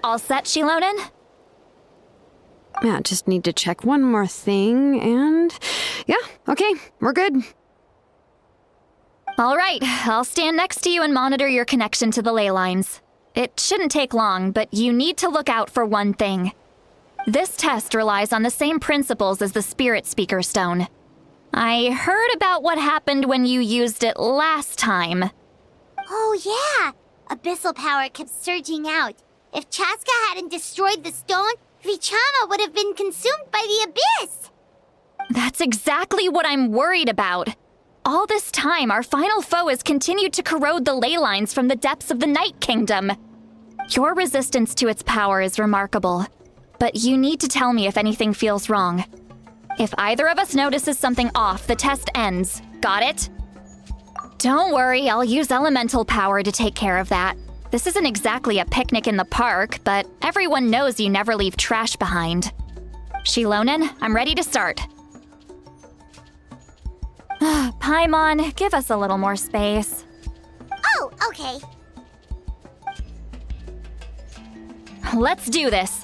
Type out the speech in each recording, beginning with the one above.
All set, Shilonen? Yeah, just need to check one more thing, and... yeah, okay, we're good. All right, I'll stand next to you and monitor your connection to the ley lines. It shouldn't take long, but you need to look out for one thing. This test relies on the same principles as the Spirit Speaker Stone. I heard about what happened when you used it last time. Oh yeah! Abyssal power kept surging out. If Chaska hadn't destroyed the stone, Vichama would have been consumed by the abyss! That's exactly what I'm worried about. All this time, our final foe has continued to corrode the ley lines from the depths of the Night Kingdom. Your resistance to its power is remarkable, but you need to tell me if anything feels wrong. If either of us notices something off, the test ends. Got it? Don't worry, I'll use elemental power to take care of that. This isn't exactly a picnic in the park, but everyone knows you never leave trash behind. Shilonen, I'm ready to start. Paimon, give us a little more space. Oh, okay. Let's do this.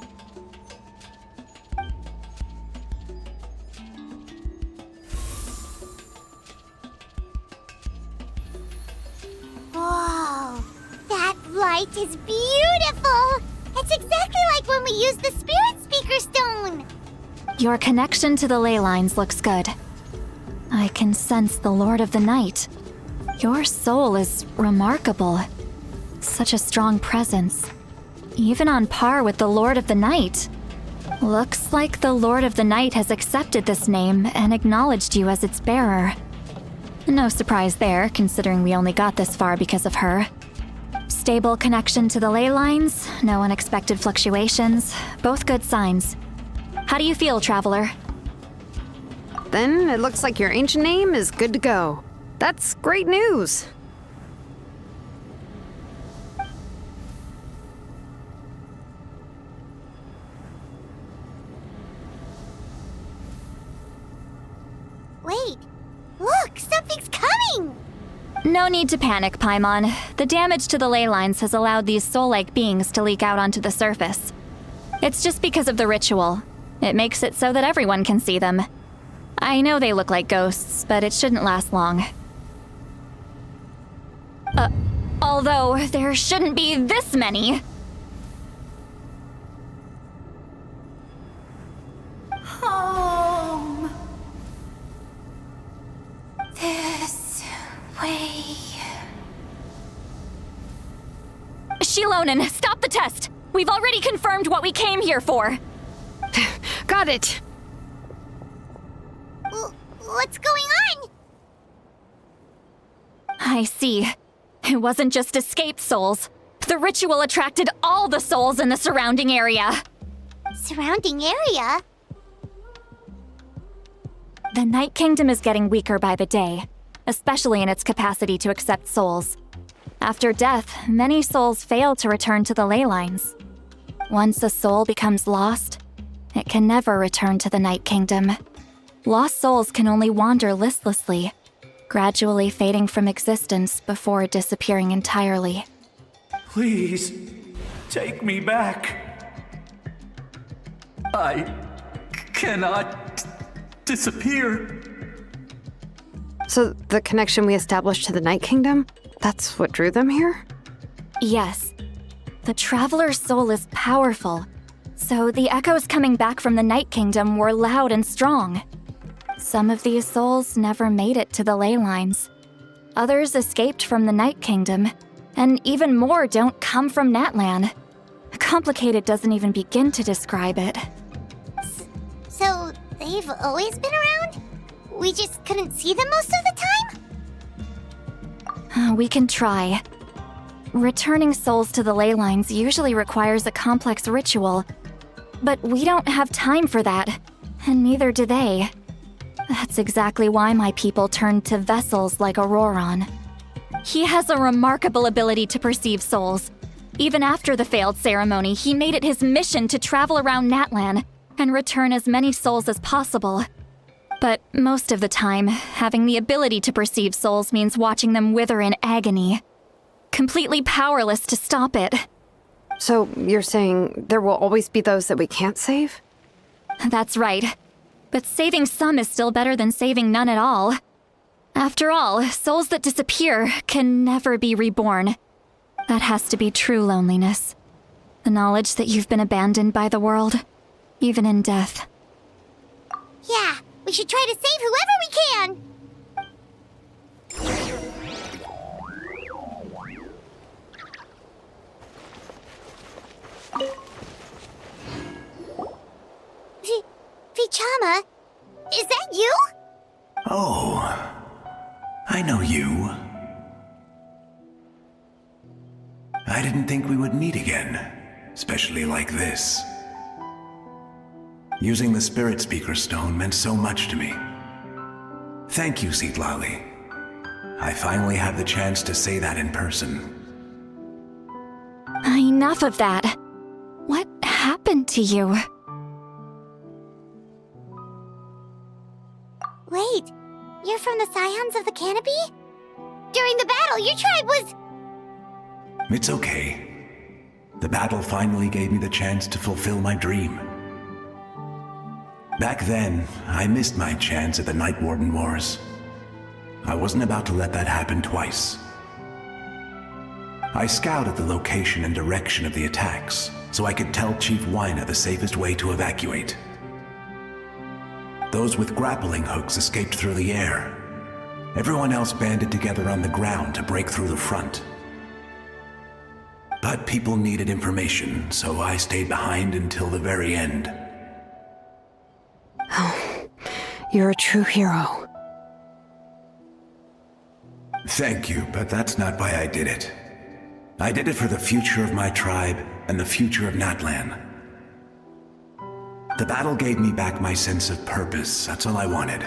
Whoa, that light is beautiful! It's exactly like when we used the Spirit Speaker Stone! Your connection to the ley lines looks good. I can sense the Lord of the Night. Your soul is remarkable. Such a strong presence. Even on par with the Lord of the Night. Looks like the Lord of the Night has accepted this name and acknowledged you as its bearer. No surprise there, considering we only got this far because of her. Stable connection to the ley lines, no unexpected fluctuations, both good signs. How do you feel, Traveler? Then it looks like your ancient name is good to go. That's great news. Wait, look, something's coming! No need to panic, Paimon. The damage to the ley lines has allowed these soul-like beings to leak out onto the surface. It's just because of the ritual. It makes it so that everyone can see them. I know they look like ghosts, but it shouldn't last long. Although there shouldn't be this many. Home. This way. Shilonen, stop the test! We've already confirmed what we came here for. Got it! What's going on? I see. It wasn't just escaped souls. The ritual attracted all the souls in the surrounding area. Surrounding area? The Night Kingdom is getting weaker by the day, especially in its capacity to accept souls. After death, many souls fail to return to the ley lines. Once a soul becomes lost, it can never return to the Night Kingdom. Lost souls can only wander listlessly, gradually fading from existence before disappearing entirely. Please, take me back. I cannot disappear. So the connection we established to the Night Kingdom, that's what drew them here? Yes. The Traveler's soul is powerful, so the echoes coming back from the Night Kingdom were loud and strong. Some of these souls never made it to the ley lines. Others escaped from the Night Kingdom, and even more don't come from Natlan. Complicated doesn't even begin to describe it. So, they've always been around? We just couldn't see them most of the time? We can try. Returning souls to the ley lines usually requires a complex ritual, but we don't have time for that, and neither do they. That's exactly why my people turned to vessels like Auroron. He has a remarkable ability to perceive souls. Even after the failed ceremony, he made it his mission to travel around Natlan and return as many souls as possible. But most of the time, having the ability to perceive souls means watching them wither in agony. Completely powerless to stop it. So you're saying there will always be those that we can't save? That's right. But saving some is still better than saving none at all. After all, souls that disappear can never be reborn. That has to be true loneliness. The knowledge that you've been abandoned by the world, even in death. Yeah, we should try to save whoever we can! Vichama, is that you? Oh, I know you. I didn't think we would meet again, especially like this. Using the Spirit Speaker Stone meant so much to me. Thank you, Citlali. I finally have the chance to say that in person. Enough of that. What happened to you? Wait, you're from the Scions of the Canopy? During the battle, your tribe was... It's okay. The battle finally gave me the chance to fulfill my dream. Back then, I missed my chance at the Night Warden Wars. I wasn't about to let that happen twice. I scouted the location and direction of the attacks, so I could tell Chief Wyna the safest way to evacuate. Those with grappling hooks escaped through the air. Everyone else banded together on the ground to break through the front. But people needed information, so I stayed behind until the very end. Oh, you're a true hero. Thank you, but that's not why I did it. I did it for the future of my tribe and the future of Natlan. The battle gave me back my sense of purpose, that's all I wanted.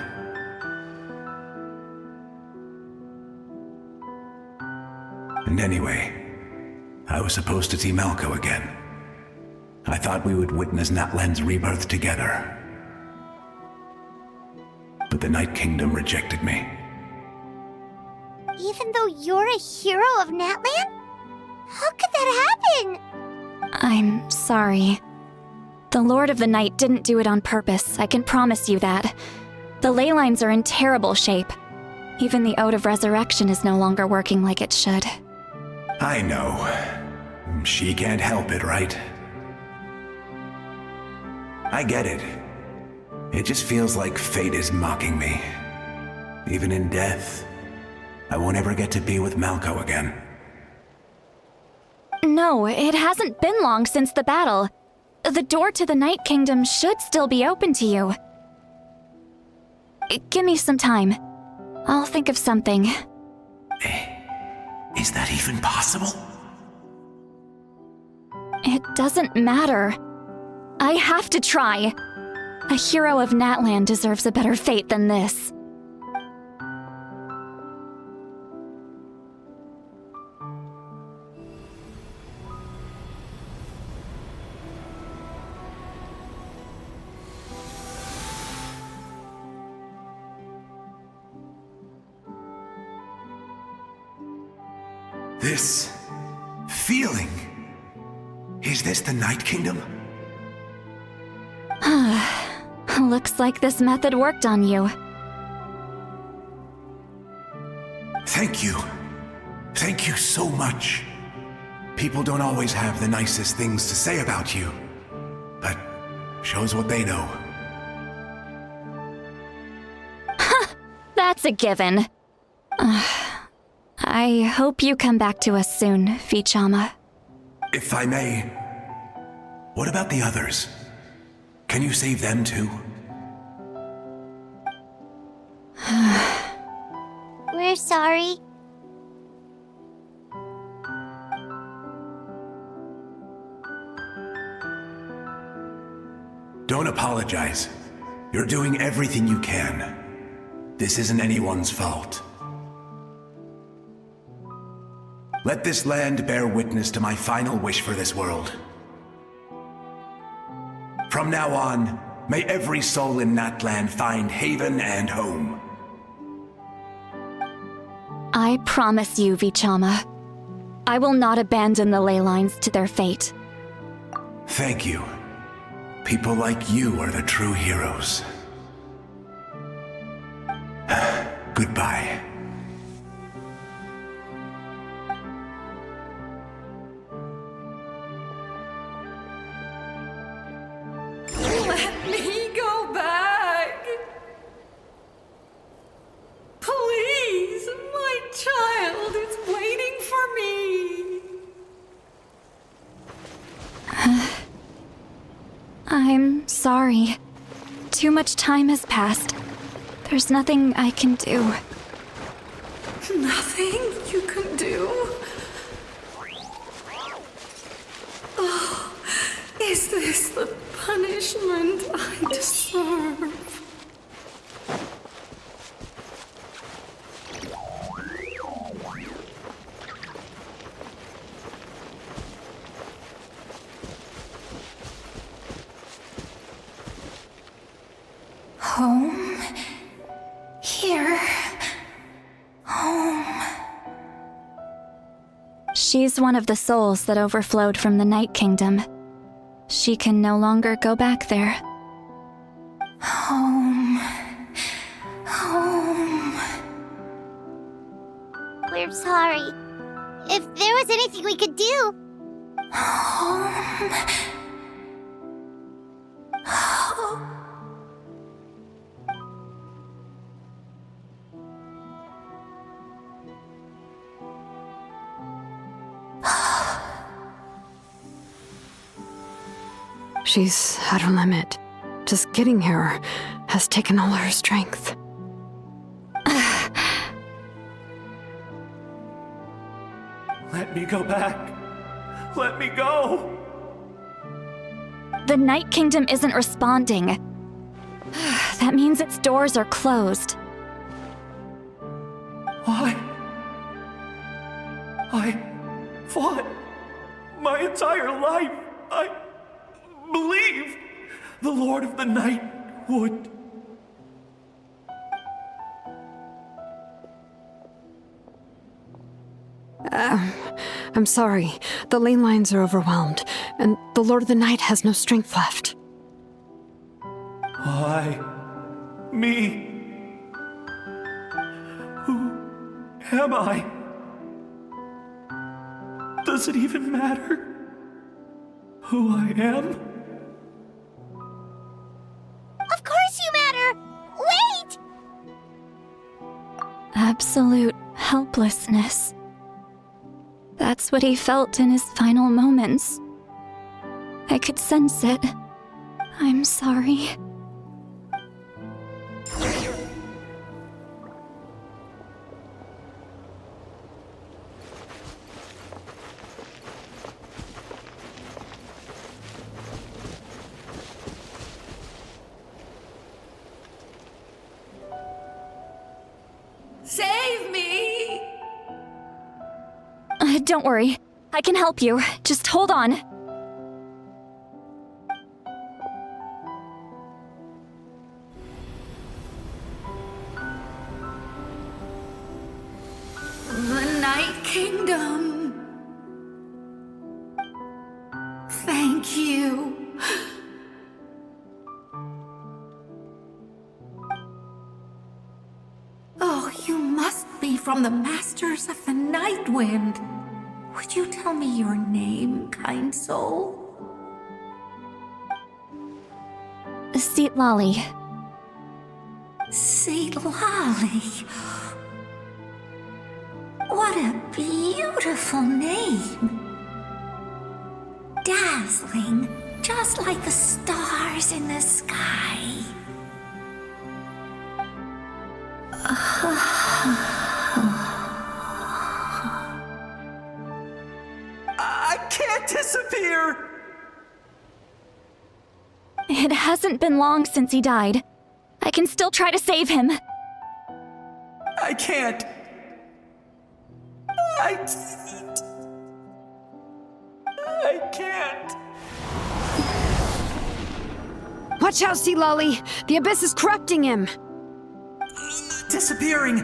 And anyway, I was supposed to see Malco again. I thought we would witness Natlan's rebirth together. But the Night Kingdom rejected me. Even though you're a hero of Natlan? How could that happen? I'm sorry. The Lord of the Night didn't do it on purpose, I can promise you that. The ley lines are in terrible shape. Even the Ode of Resurrection is no longer working like it should. I know. She can't help it, right? I get it. It just feels like fate is mocking me. Even in death, I won't ever get to be with Malco again. No, it hasn't been long since the battle. The door to the Night Kingdom should still be open to you. Give me some time. I'll think of something. Is that even possible? It doesn't matter. I have to try. A hero of Natlan deserves a better fate than this. This feeling. Is this the Night Kingdom? Looks like this method worked on you. Thank you. Thank you so much. People don't always have the nicest things to say about you, but shows what they know. That's a given. I hope you come back to us soon, Vichama. If I may, what about the others? Can you save them too? We're sorry. Don't apologize. You're doing everything you can. This isn't anyone's fault. Let this land bear witness to my final wish for this world. From now on, may every soul in Natlan find haven and home. I promise you, Vichama. I will not abandon the ley lines to their fate. Thank you. People like you are the true heroes. Goodbye. Let me go back. Please, my child is waiting for me. I'm sorry. Too much time has passed. There's nothing I can do. Nothing you can do? Oh, is this the punishment I deserve? Home? Here? Home? She's one of the souls that overflowed from the Night Kingdom. She can no longer go back there. Home. Home. We're sorry. If there was anything we could do. Home. She's at her limit. Just getting here has taken all her strength. Let me go back. Let me go. The Night Kingdom isn't responding. That means its doors are closed. Why? I fought my entire life. I believed the Lord of the Night would. I'm sorry. The lane lines are overwhelmed, and the Lord of the Night has no strength left. Why? Me? Who am I? Does it even matter who I am? Of course you matter! Wait! Absolute helplessness. That's what he felt in his final moments. I could sense it. I'm sorry. Save me! Don't worry. I can help you. Just hold on. The Night Kingdom. Thank you. Oh, you must be from the Masters of the Night Wind. Would you tell me your name, kind soul? Seat Lolly. Lolly. What a beautiful name. Dazzling, just like the stars in the sky. I can't disappear! It hasn't been long since he died. I can still try to save him. I can't. I can't. Watch out, Sea Lolly! The abyss is corrupting him! Disappearing.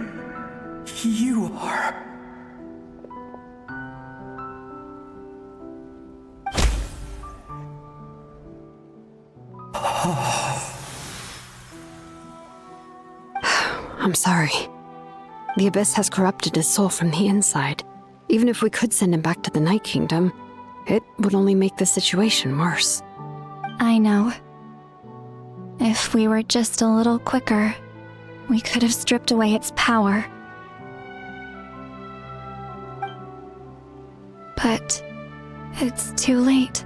You are. I'm sorry. The Abyss has corrupted his soul from the inside. Even if we could send him back to the Night Kingdom, it would only make the situation worse. I know. If we were just a little quicker, we could have stripped away its power. But it's too late.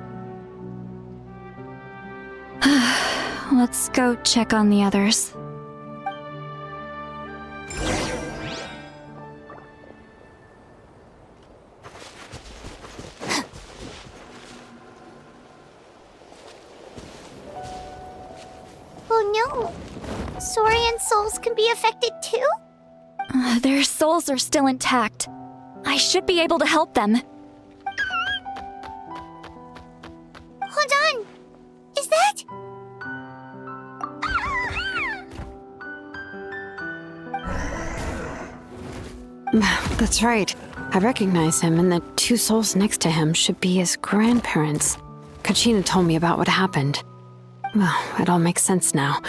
Let's go check on the others. Oh no! Saurian souls can be affected too? Their souls are still intact. I should be able to help them. Hold on! Is that... That's right. I recognize him, and the two souls next to him should be his grandparents. Kachina told me about what happened. Well, it all makes sense now.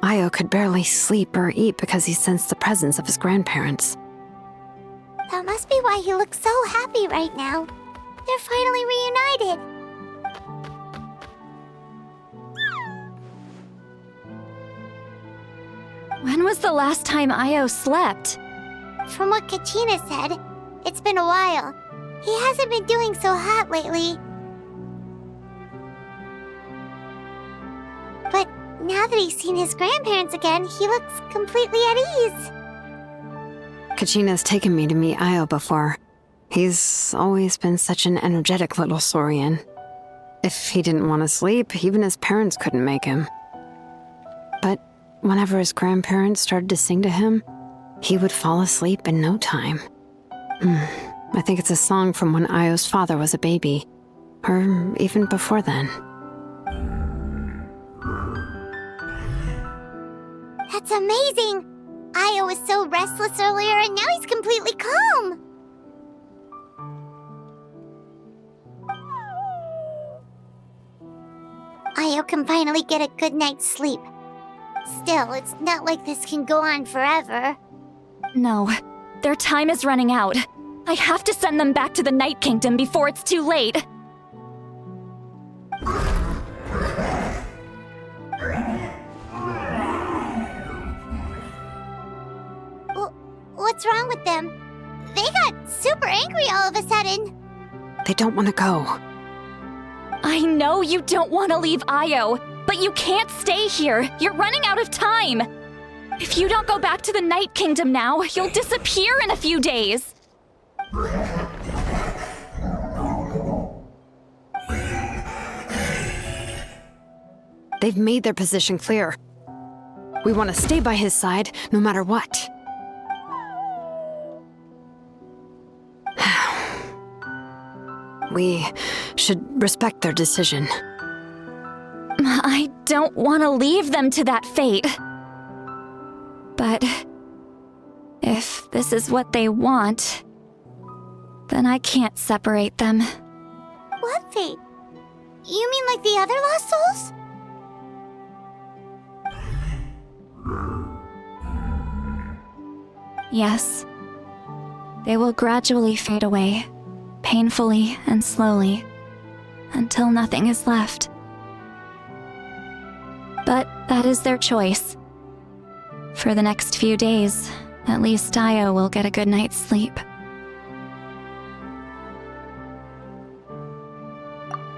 Io could barely sleep or eat because he sensed the presence of his grandparents. That must be why he looks so happy right now. They're finally reunited. When was the last time Io slept? From what Kachina said, it's been a while. He hasn't been doing so hot lately. But now that he's seen his grandparents again, he looks completely at ease. Kachina's taken me to meet Io before. He's always been such an energetic little Saurian. If he didn't want to sleep, even his parents couldn't make him. But whenever his grandparents started to sing to him, he would fall asleep in no time. I think it's a song from when Io's father was a baby, or even before then. That's amazing! Io was so restless earlier and now he's completely calm! Io can finally get a good night's sleep. Still, it's not like this can go on forever. No, their time is running out. I have to send them back to the Night Kingdom before it's too late. What's wrong with them? They got super angry all of a sudden. They don't want to go. I know you don't want to leave Io, but you can't stay here. You're running out of time. If you don't go back to the Night Kingdom now, you'll disappear in a few days. They've made their position clear. We want to stay by his side, no matter what. We should respect their decision. I don't want to leave them to that fate. But if this is what they want, then I can't separate them. What fate? You mean like the other lost souls? Yes. They will gradually fade away, painfully and slowly, until nothing is left. But that is their choice. For the next few days, at least Io will get a good night's sleep.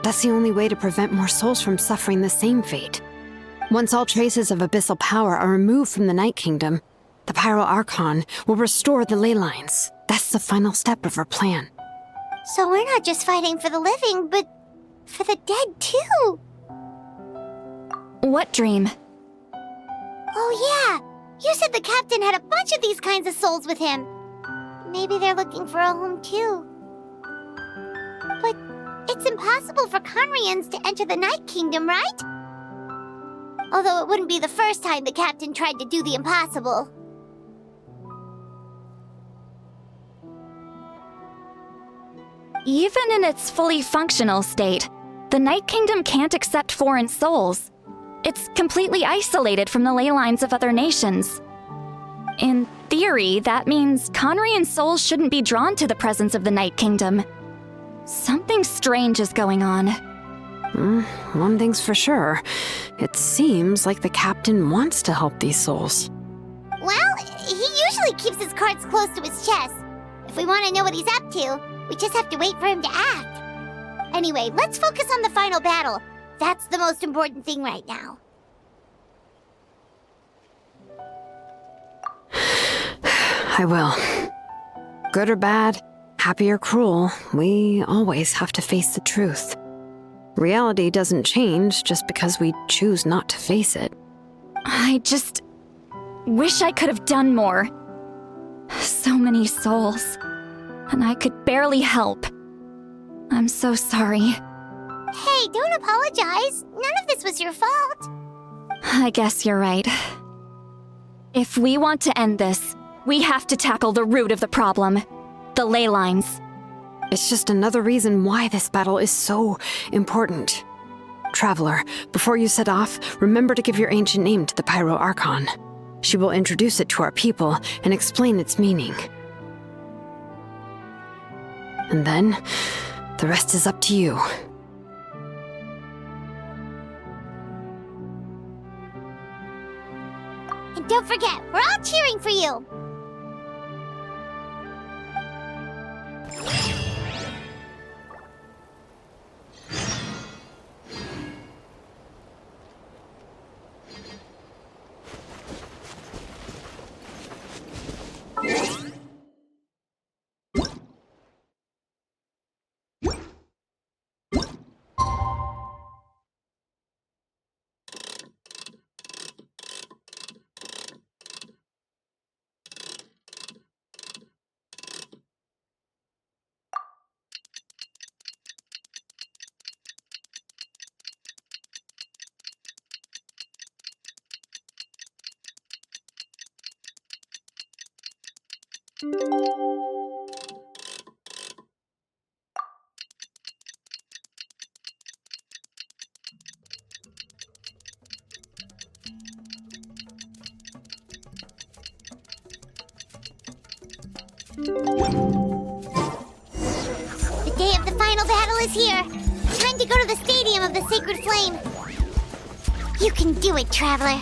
That's the only way to prevent more souls from suffering the same fate. Once all traces of abyssal power are removed from the Night Kingdom, the Natlan Archon will restore the ley lines. That's the final step of our plan. So we're not just fighting for the living, but for the dead too. What dream? Oh yeah! You said the captain had a bunch of these kinds of souls with him. Maybe they're looking for a home too. But it's impossible for Conrians to enter the Night Kingdom, right? Although it wouldn't be the first time the captain tried to do the impossible. Even in its fully functional state, the Night Kingdom can't accept foreign souls. It's completely isolated from the ley lines of other nations. In theory, that means Conrian souls shouldn't be drawn to the presence of the Night Kingdom. Something strange is going on. One thing's for sure. It seems like the captain wants to help these souls. Well, he usually keeps his cards close to his chest. If we want to know what he's up to, we just have to wait for him to act. Anyway, let's focus on the final battle. That's the most important thing right now. I will. Good or bad, happy or cruel, we always have to face the truth. Reality doesn't change just because we choose not to face it. I just wish I could have done more. So many souls, and I could barely help. I'm so sorry. Hey, don't apologize. None of this was your fault. I guess you're right. If we want to end this, we have to tackle the root of the problem. The ley lines. It's just another reason why this battle is so important. Traveler, before you set off, remember to give your ancient name to the Pyro Archon. She will introduce it to our people and explain its meaning. And then, the rest is up to you. And don't forget, we're all cheering for you. The day of the final battle is here. Time to go to the Stadium of the Sacred Flame. You can do it, Traveler.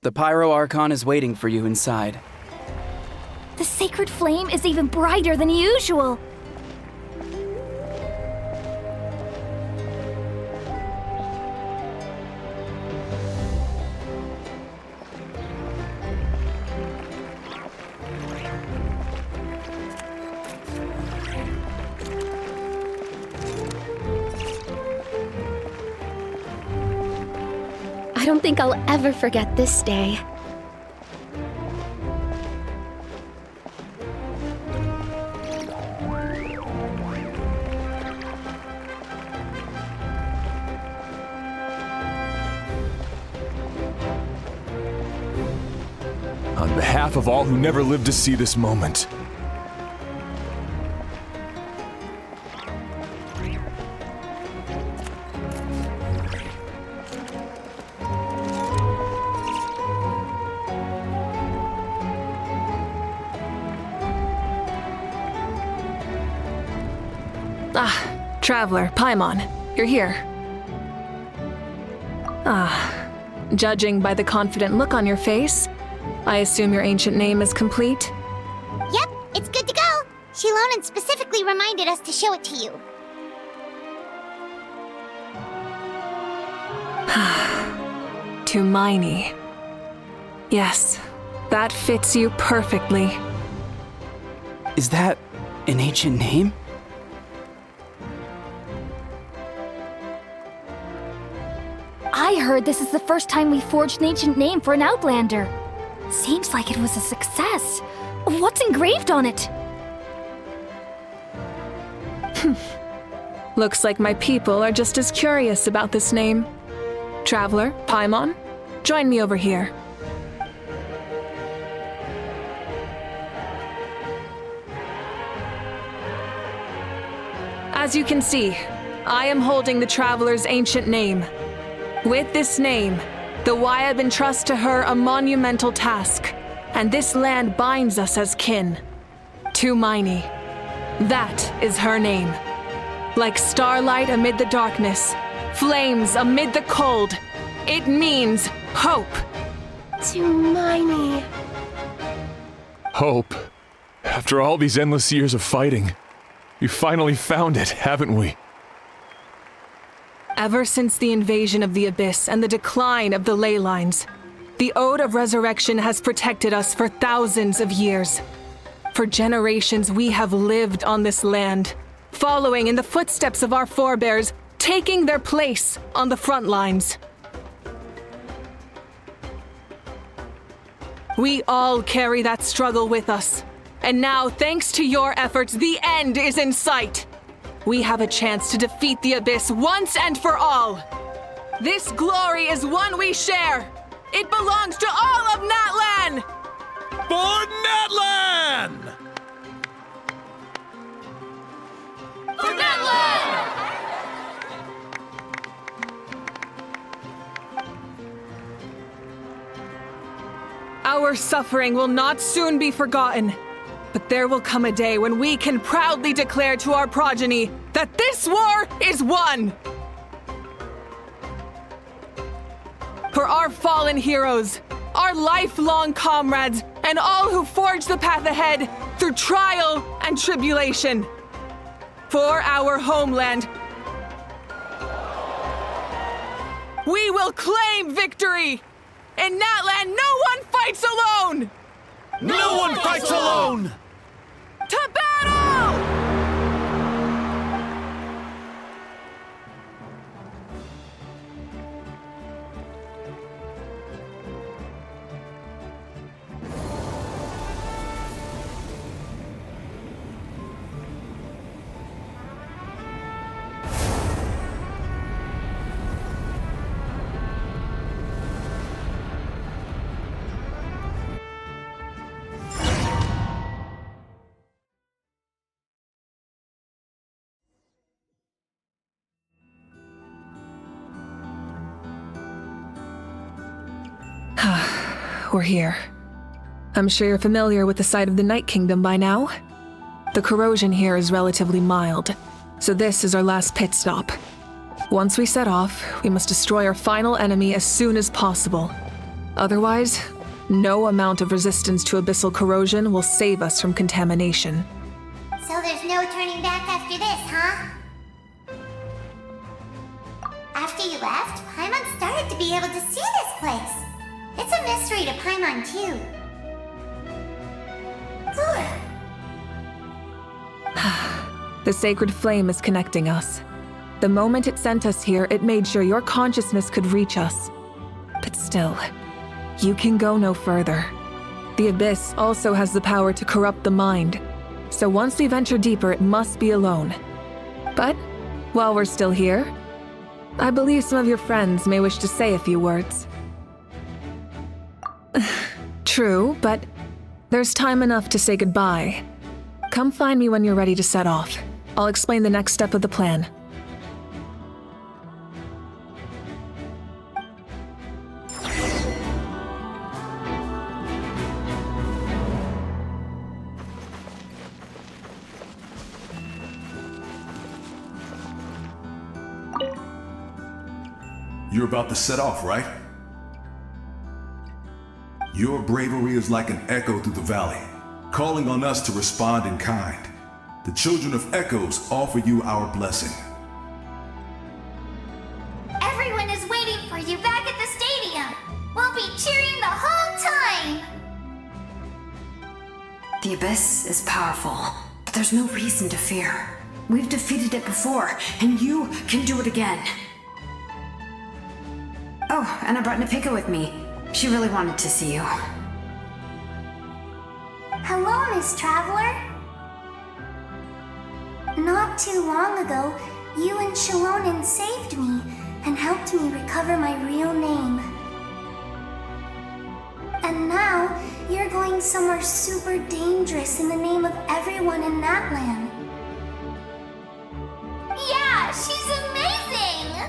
The Pyro Archon is waiting for you inside. The sacred flame is even brighter than usual. I don't think I'll ever forget this day. On behalf of all who never lived to see this moment, Traveler, Paimon, you're here. Judging by the confident look on your face, I assume your ancient name is complete? Yep, it's good to go. Shilonen specifically reminded us to show it to you. Tumaini. Yes, that fits you perfectly. Is that an ancient name? I heard this is the first time we forged an ancient name for an Outlander. Seems like it was a success. What's engraved on it? Looks like my people are just as curious about this name. Traveler, Paimon, join me over here. As you can see, I am holding the Traveler's ancient name. With this name, the Wayab entrust to her a monumental task, and this land binds us as kin. Tumaini. That is her name. Like starlight amid the darkness, flames amid the cold, it means hope. Tumaini. Hope. After all these endless years of fighting, we finally found it, haven't we? Ever since the invasion of the Abyss and the decline of the ley lines, the Ode of Resurrection has protected us for thousands of years. For generations, we have lived on this land, following in the footsteps of our forebears, taking their place on the front lines. We all carry that struggle with us. And now, thanks to your efforts, the end is in sight. We have a chance to defeat the Abyss once and for all. This glory is one we share. It belongs to all of Natlan! For Natlan! For Natlan! Our suffering will not soon be forgotten. But there will come a day when we can proudly declare to our progeny that this war is won! For our fallen heroes, our lifelong comrades, and all who forge the path ahead through trial and tribulation. For our homeland, we will claim victory! In Natlan, no one fights alone! No one fights alone! To battle! We're here. I'm sure you're familiar with the site of the Night Kingdom by now. The corrosion here is relatively mild, so this is our last pit stop. Once we set off, we must destroy our final enemy as soon as possible. Otherwise, no amount of resistance to abyssal corrosion will save us from contamination. So there's no turning back after this, huh? After you left, Paimon started to be able to see this place. It's a mystery to Paimon, too. The sacred flame is connecting us. The moment it sent us here, it made sure your consciousness could reach us. But still, you can go no further. The Abyss also has the power to corrupt the mind, so once we venture deeper, it must be alone. But while we're still here, I believe some of your friends may wish to say a few words. True, but there's time enough to say goodbye. Come find me when you're ready to set off. I'll explain the next step of the plan. You're about to set off, right? Your bravery is like an echo through the valley, calling on us to respond in kind. the children of Echoes offer you our blessing. Everyone is waiting for you back at the stadium. We'll be cheering the whole time. The Abyss is powerful, but there's no reason to fear. We've defeated it before, and you can do it again. Oh, and I brought Napika with me. She really wanted to see you. Hello, Miss Traveler. Not too long ago, you and Shalonen saved me and helped me recover my real name. And now, you're going somewhere super dangerous in the name of everyone in Natlan. Yeah, she's amazing!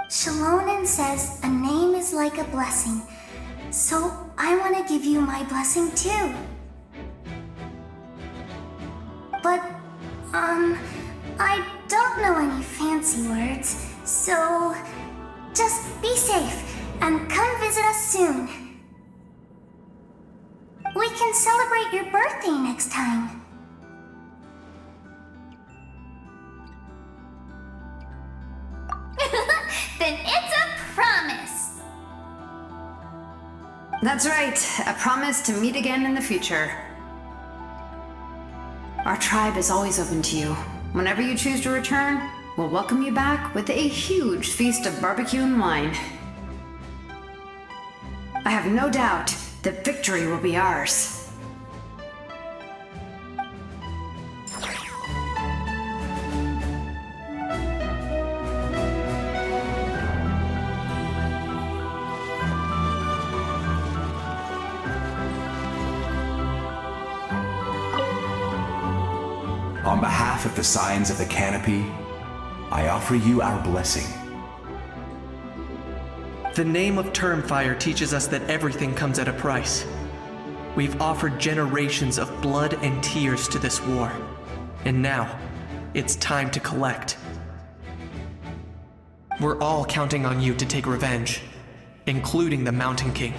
Shalonen says a name is like a blessing, so I want to give you my blessing too. But, I don't know any fancy words, so just be safe and come visit us soon. We can celebrate your birthday next time. Then it's a promise. That's right, a promise to meet again in the future. Our tribe is always open to you. Whenever you choose to return, we'll welcome you back with a huge feast of barbecue and wine. I have no doubt that victory will be ours. On behalf of the Scions of the Canopy, I offer you our blessing. The name of Termfire teaches us that everything comes at a price. We've offered generations of blood and tears to this war, and now it's time to collect. We're all counting on you to take revenge, including the Mountain King.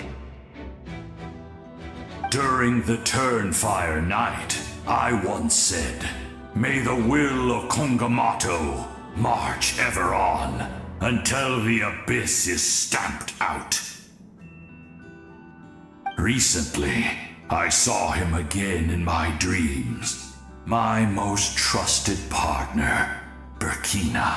During the Termfire night, I once said, "May the will of Kongamato march ever on until the Abyss is stamped out." Recently, I saw him again in my dreams. My most trusted partner, Burkina.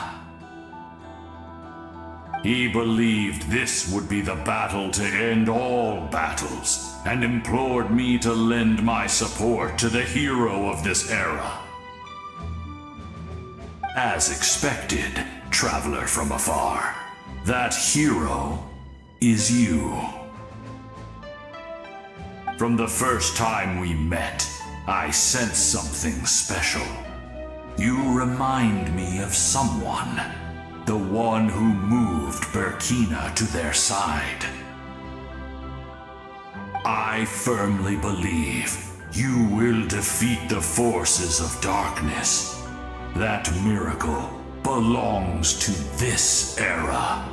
He believed this would be the battle to end all battles, and implored me to lend my support to the hero of this era. As expected, traveler from afar, that hero is you. From the first time we met, I sensed something special. You remind me of someone, the one who moved Burkina to their side. I firmly believe you will defeat the forces of darkness. That miracle belongs to this era.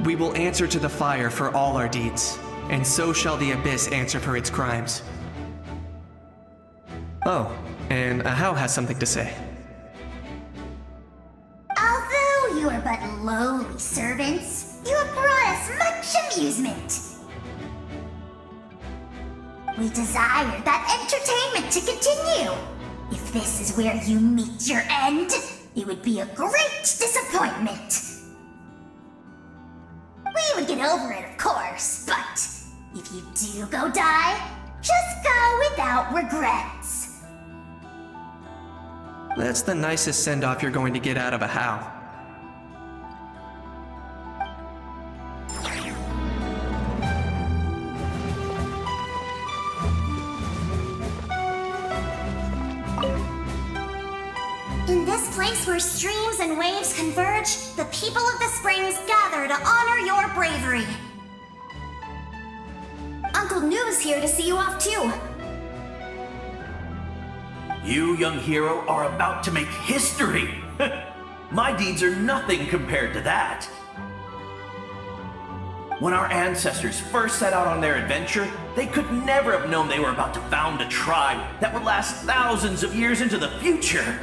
We will answer to the fire for all our deeds, and so shall the Abyss answer for its crimes. Oh, and Ahau has something to say. Although you are but lowly servants, you have brought us much amusement. We desire that entertainment to continue. If this is where you meet your end, it would be a great disappointment. We would get over it, of course, but if you do go die, just go without regrets. That's the nicest send-off you're going to get out of Ahau. In this place where streams and waves converge, the people of the springs gather to honor your bravery. Uncle Noo's here to see you off too. You, young hero, are about to make history. My deeds are nothing compared to that. When our ancestors first set out on their adventure, they could never have known they were about to found a tribe that would last thousands of years into the future.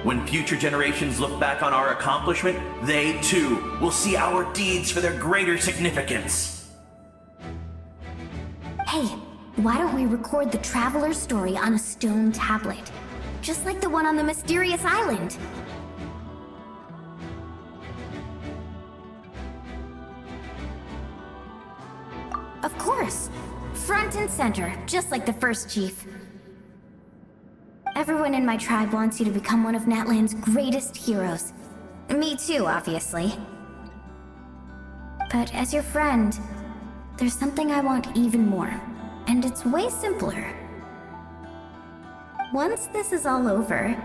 When future generations look back on our accomplishment, they too will see our deeds for their greater significance. Hey, why don't we record the traveler's story on a stone tablet? Just like the one on the mysterious island. Of course. Front and center, just like the first chief. Everyone in my tribe wants you to become one of Natlan's greatest heroes. Me too, obviously. But as your friend, there's something I want even more. And it's way simpler. Once this is all over,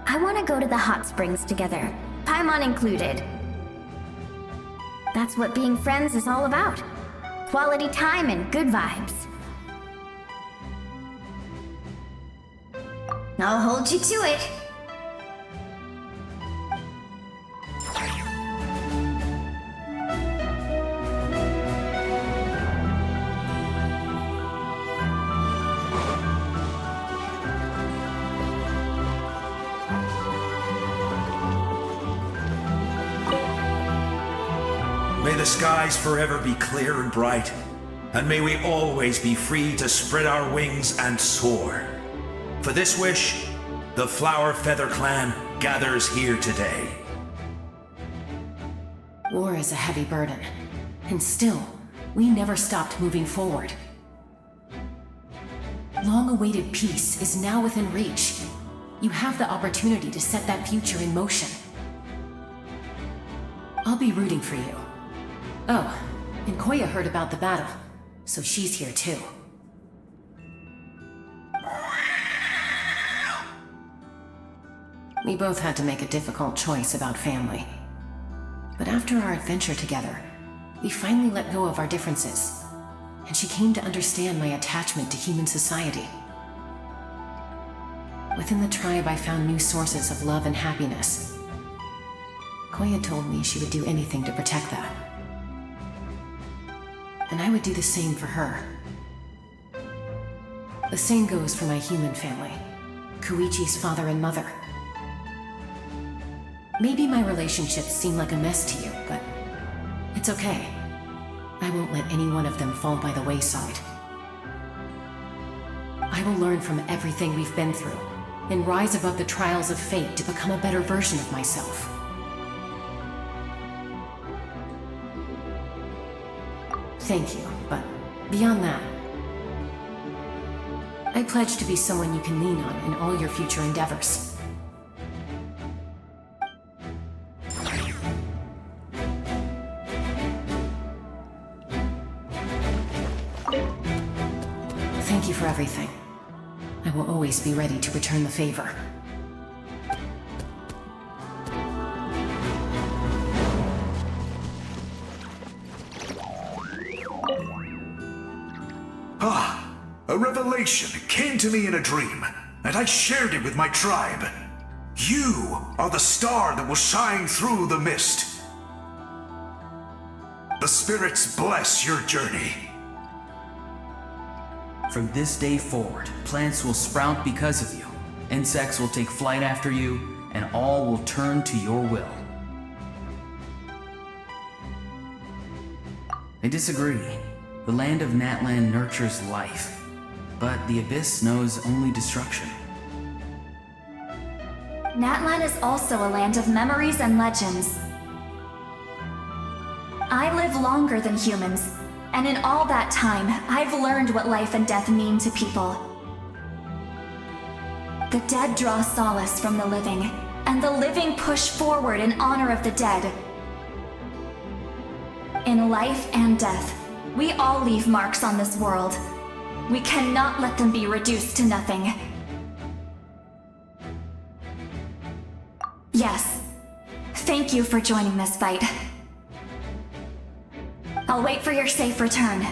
I want to go to the hot springs together, Paimon included. That's what being friends is all about. Quality time and good vibes. I'll hold you to it. May the skies forever be clear and bright, and may we always be free to spread our wings and soar. For this wish, the Flower Feather Clan gathers here today. War is a heavy burden, and still, we never stopped moving forward. Long-awaited peace is now within reach. You have the opportunity to set that future in motion. I'll be rooting for you. Oh, and Koya heard about the battle, so she's here too. We both had to make a difficult choice about family. But after our adventure together, we finally let go of our differences, and she came to understand my attachment to human society. Within the tribe, I found new sources of love and happiness. Koya told me she would do anything to protect that. And I would do the same for her. The same goes for my human family, Koichi's father and mother. Maybe my relationships seem like a mess to you, but it's okay. I won't let any one of them fall by the wayside. I will learn from everything we've been through and rise above the trials of fate to become a better version of myself. Thank you, but beyond that, I pledge to be someone you can lean on in all your future endeavors. Thank you for everything. I will always be ready to return the favor. A revelation came to me in a dream, and I shared it with my tribe. You are the star that will shine through the mist. The spirits bless your journey. From this day forward, plants will sprout because of you, insects will take flight after you, and all will turn to your will. I disagree. The land of Natlan nurtures life, but the Abyss knows only destruction. Natlan is also a land of memories and legends. I live longer than humans, and in all that time, I've learned what life and death mean to people. The dead draw solace from the living, and the living push forward in honor of the dead. In life and death, we all leave marks on this world. We cannot let them be reduced to nothing. Yes. Thank you for joining this fight. I'll wait for your safe return.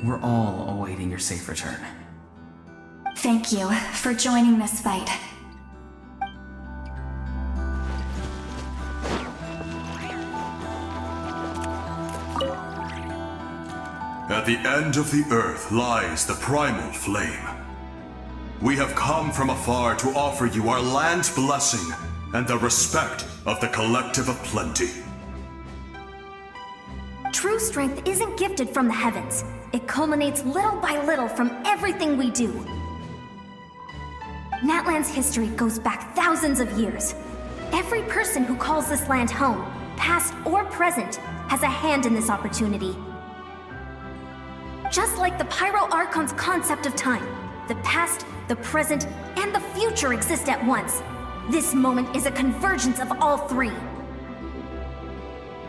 We're safe return. Thank you for joining this fight. At the end of the earth lies the primal flame. We have come from afar to offer you our land's blessing and the respect of the Collective of Plenty. True strength isn't gifted from the heavens. It culminates little by little from everything we do. Natlan's history goes back thousands of years. Every person who calls this land home, past or present, has a hand in this opportunity. Just like the Pyro Archon's concept of time, the past, the present, and the future exist at once. This moment is a convergence of all three.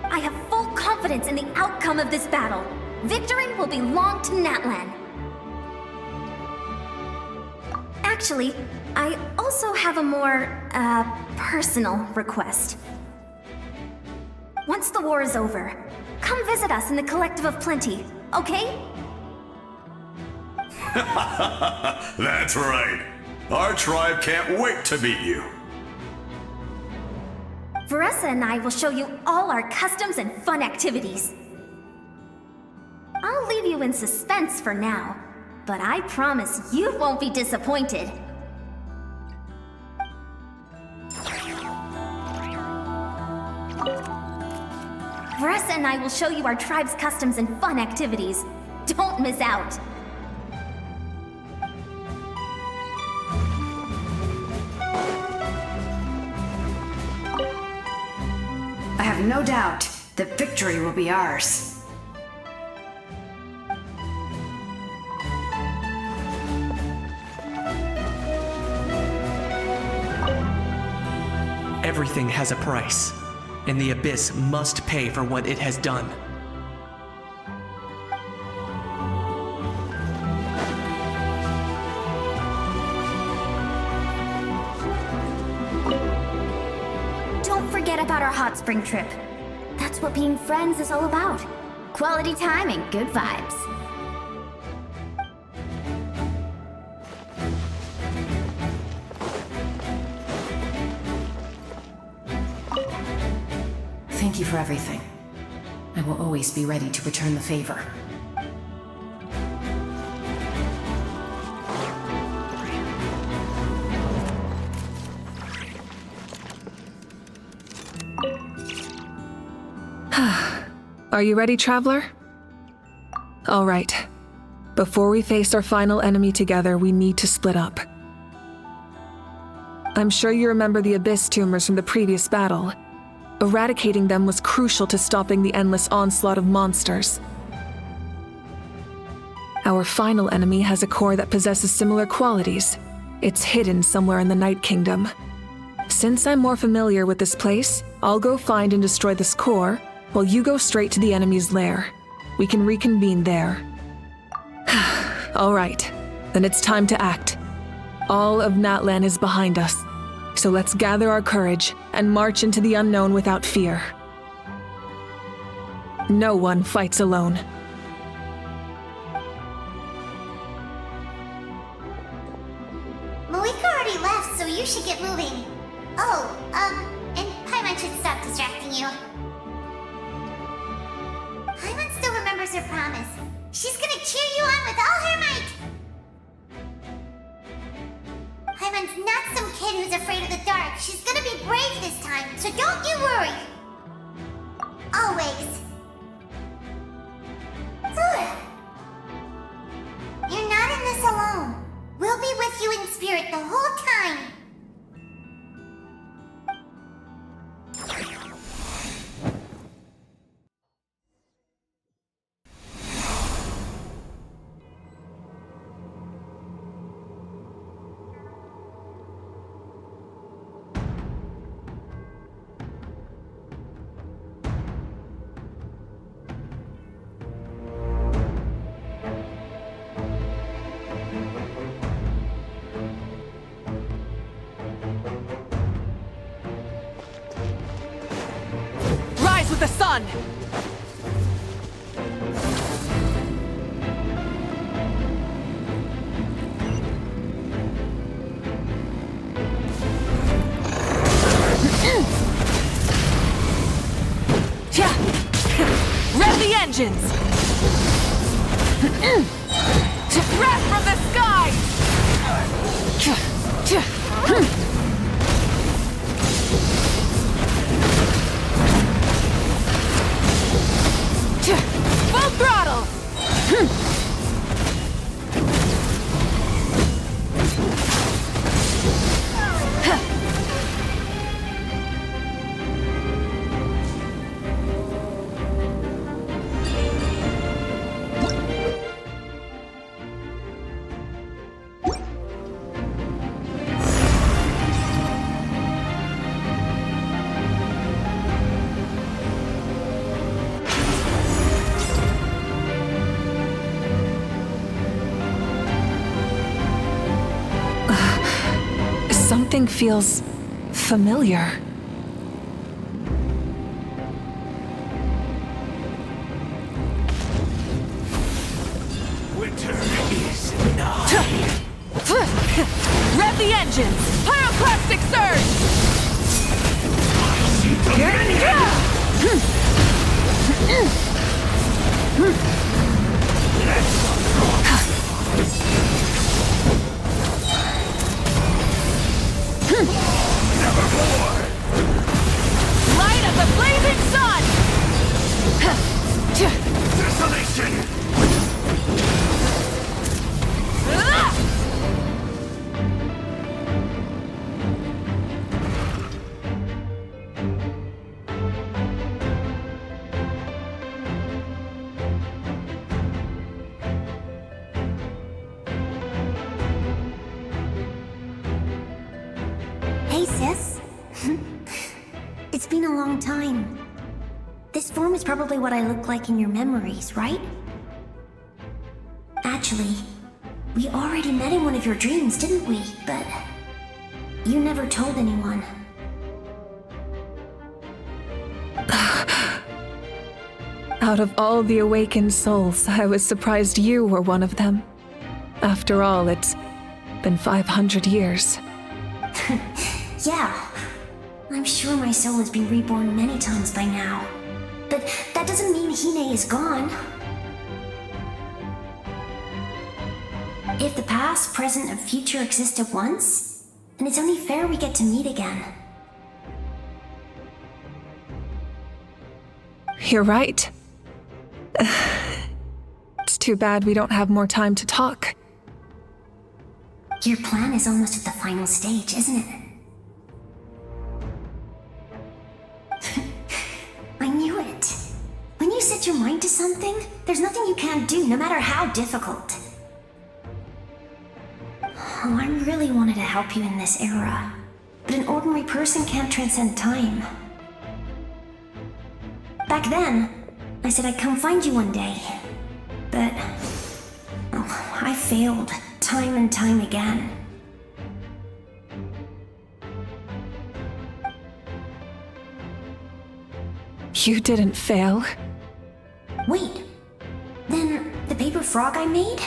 I have full confidence in the outcome of this battle. Victory will belong to Natlan. Actually, I also have a more, personal request. Once the war is over, come visit us in the Collective of Plenty, okay? That's right. Our tribe can't wait to meet you. Veressa and I will show you all our customs and fun activities. I'll leave you in suspense for now, but I promise you won't be disappointed. Veressa and I will show you our tribe's customs and fun activities. Don't miss out. I have no doubt that victory will be ours. Everything has a price, and the Abyss must pay for what it has done. Don't forget about our hot spring trip. That's what being friends is all about. Quality time and good vibes. Thank you for everything. I will always be ready to return the favor. Are you ready, traveler? All right. Before we face our final enemy together, we need to split up. I'm sure you remember the Abyss tumors from the previous battle. Eradicating them was crucial to stopping the endless onslaught of monsters. Our final enemy has a core that possesses similar qualities. It's hidden somewhere in the Night Kingdom. Since I'm more familiar with this place, I'll go find and destroy this core, while you go straight to the enemy's lair. We can reconvene there. All right, then it's time to act. All of Natlan is behind us. So let's gather our courage and march into the unknown without fear. No one fights alone. Malika already left, so you should get moving. Oh, and Paimon should stop distracting you. Paimon still remembers her promise. She's gonna cheer you on with all her might. Paimon's not some kid who's afraid of the dark. She's gonna be brave this time, so don't you worry. Always. You're not in this alone. We'll be with you in spirit the whole time. With the sun! engines! Wrath from the sky! Full throttle! Something feels familiar. Winter is nigh. Rev the engines! Pyroclastic surge! Nevermore! Light of the blazing sun! Desolation! Hey, sis. It's been a long time. This form is probably what I look like in your memories, right? Actually, we already met in one of your dreams, didn't we? But you never told anyone. Out of all the awakened souls, I was surprised you were one of them. After all, it's been 500 years. Yeah. I'm sure my soul has been reborn many times by now. But that doesn't mean Hine is gone. If the past, present, and future exist at once, then it's only fair we get to meet again. You're right. It's too bad we don't have more time to talk. Your plan is almost at the final stage, isn't it? I knew it. When you set your mind to something, there's nothing you can't do, no matter how difficult. Oh, I really wanted to help you in this era, but an ordinary person can't transcend time. Back then, I said I'd come find you one day, but I failed time and time again. You didn't fail. Wait, then the paper frog I made?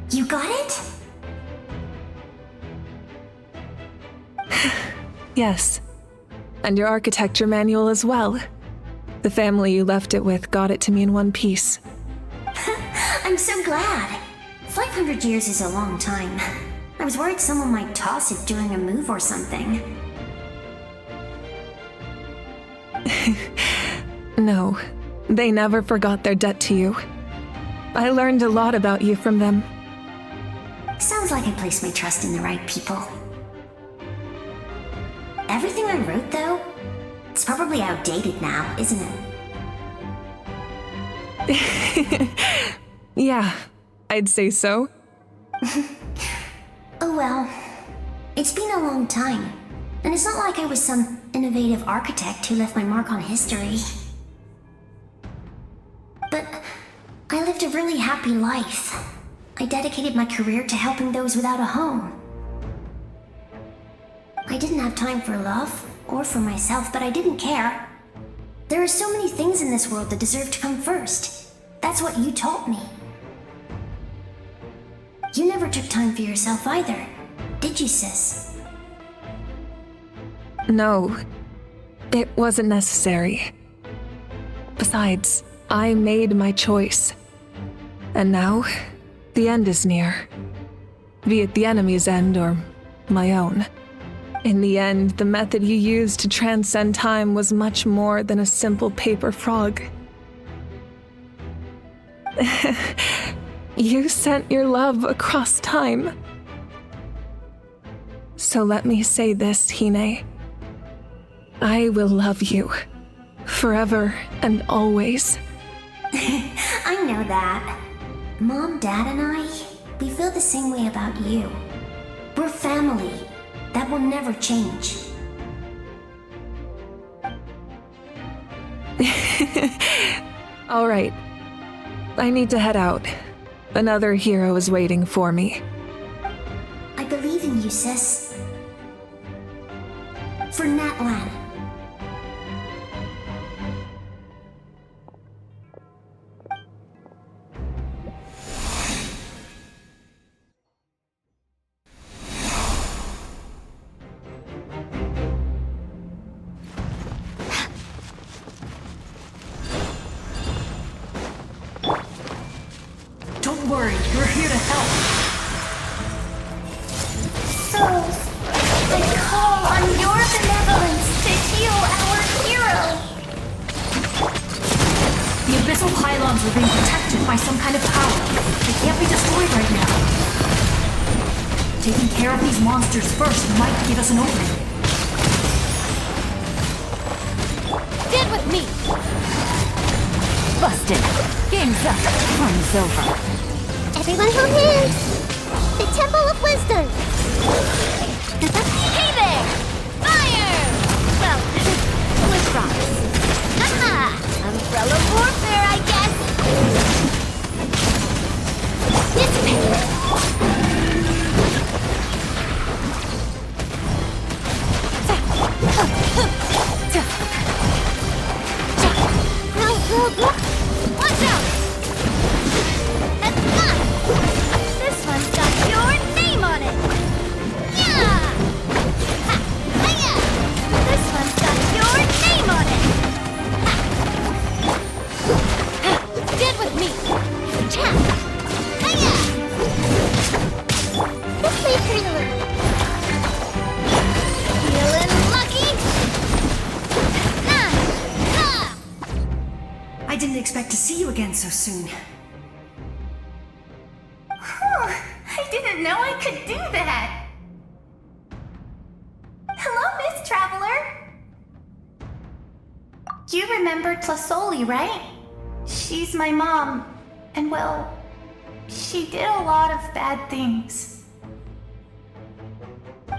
You got it? Yes. And your architecture manual as well. The family you left it with got it to me in one piece. I'm so glad. 500 years is a long time. I was worried someone might toss it during a move or something. No, they never forgot their debt to you. I learned a lot about you from them. Sounds like I placed my trust in the right people. Everything I wrote, though, it's probably outdated now, isn't it? Yeah, I'd say so. Oh well. It's been a long time, and it's not like I was some innovative architect who left my mark on history. But I lived a really happy life. I dedicated my career to helping those without a home. I didn't have time for love, or for myself, but I didn't care. There are so many things in this world that deserve to come first. That's what you taught me. You never took time for yourself either, did you, sis? No, it wasn't necessary. Besides, I made my choice. And now, the end is near. Be it the enemy's end or my own. In the end, the method you used to transcend time was much more than a simple paper frog. You sent your love across time. So let me say this, Hine. I will love you. Forever and always. I know that. Mom, Dad, and I, we feel the same way about you. We're family. That will never change. All right. I need to head out. Another hero is waiting for me. I believe in you, sis. For Natlan. Don't worry, we're here to help. Souls, I call on your benevolence to heal our hero. The abyssal pylons are being protected by some kind of power. They can't be destroyed right now. Taking care of these monsters first might give us an opening. Stand with me! Busted. Game's up. Fun's over. Everyone hold hands! The Temple of Wisdom! Hey there! Fire! Well, with rocks. Haha! Umbrella warfare, I guess! Watch out! This one's got your name on it! Yeah! Ha! Hiya! This one's got your name on it! Ha! Stand with me! Cha! Hiya! This way, Colonel. Feeling lucky? I didn't expect to see you again so soon. I didn't know I could do that. Hello, Miss Traveler. You remember Tlasoli, right? She's my mom. And well, she did a lot of bad things.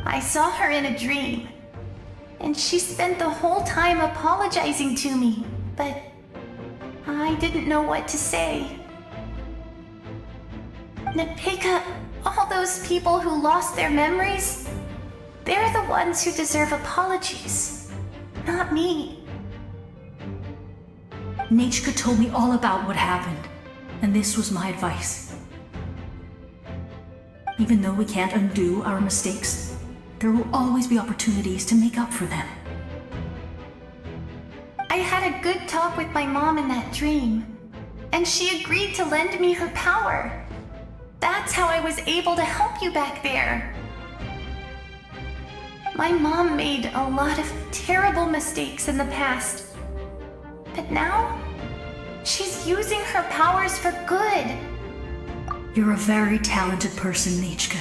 I saw her in a dream. And she spent the whole time apologizing to me, but I didn't know what to say. Napika, all those people who lost their memories, they're the ones who deserve apologies, not me. Nachka told me all about what happened, and this was my advice. Even though we can't undo our mistakes, there will always be opportunities to make up for them. I had a good talk with my mom in that dream, and she agreed to lend me her power. That's how I was able to help you back there. My mom made a lot of terrible mistakes in the past, but now she's using her powers for good. You're a very talented person, Nachka.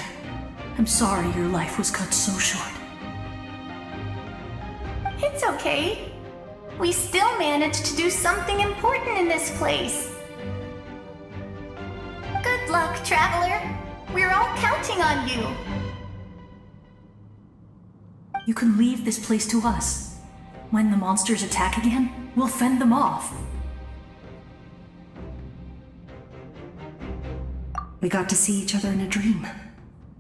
I'm sorry your life was cut so short. It's okay. We still managed to do something important in this place. Good luck, Traveler. We're all counting on you. You can leave this place to us. When the monsters attack again, we'll fend them off. We got to see each other in a dream,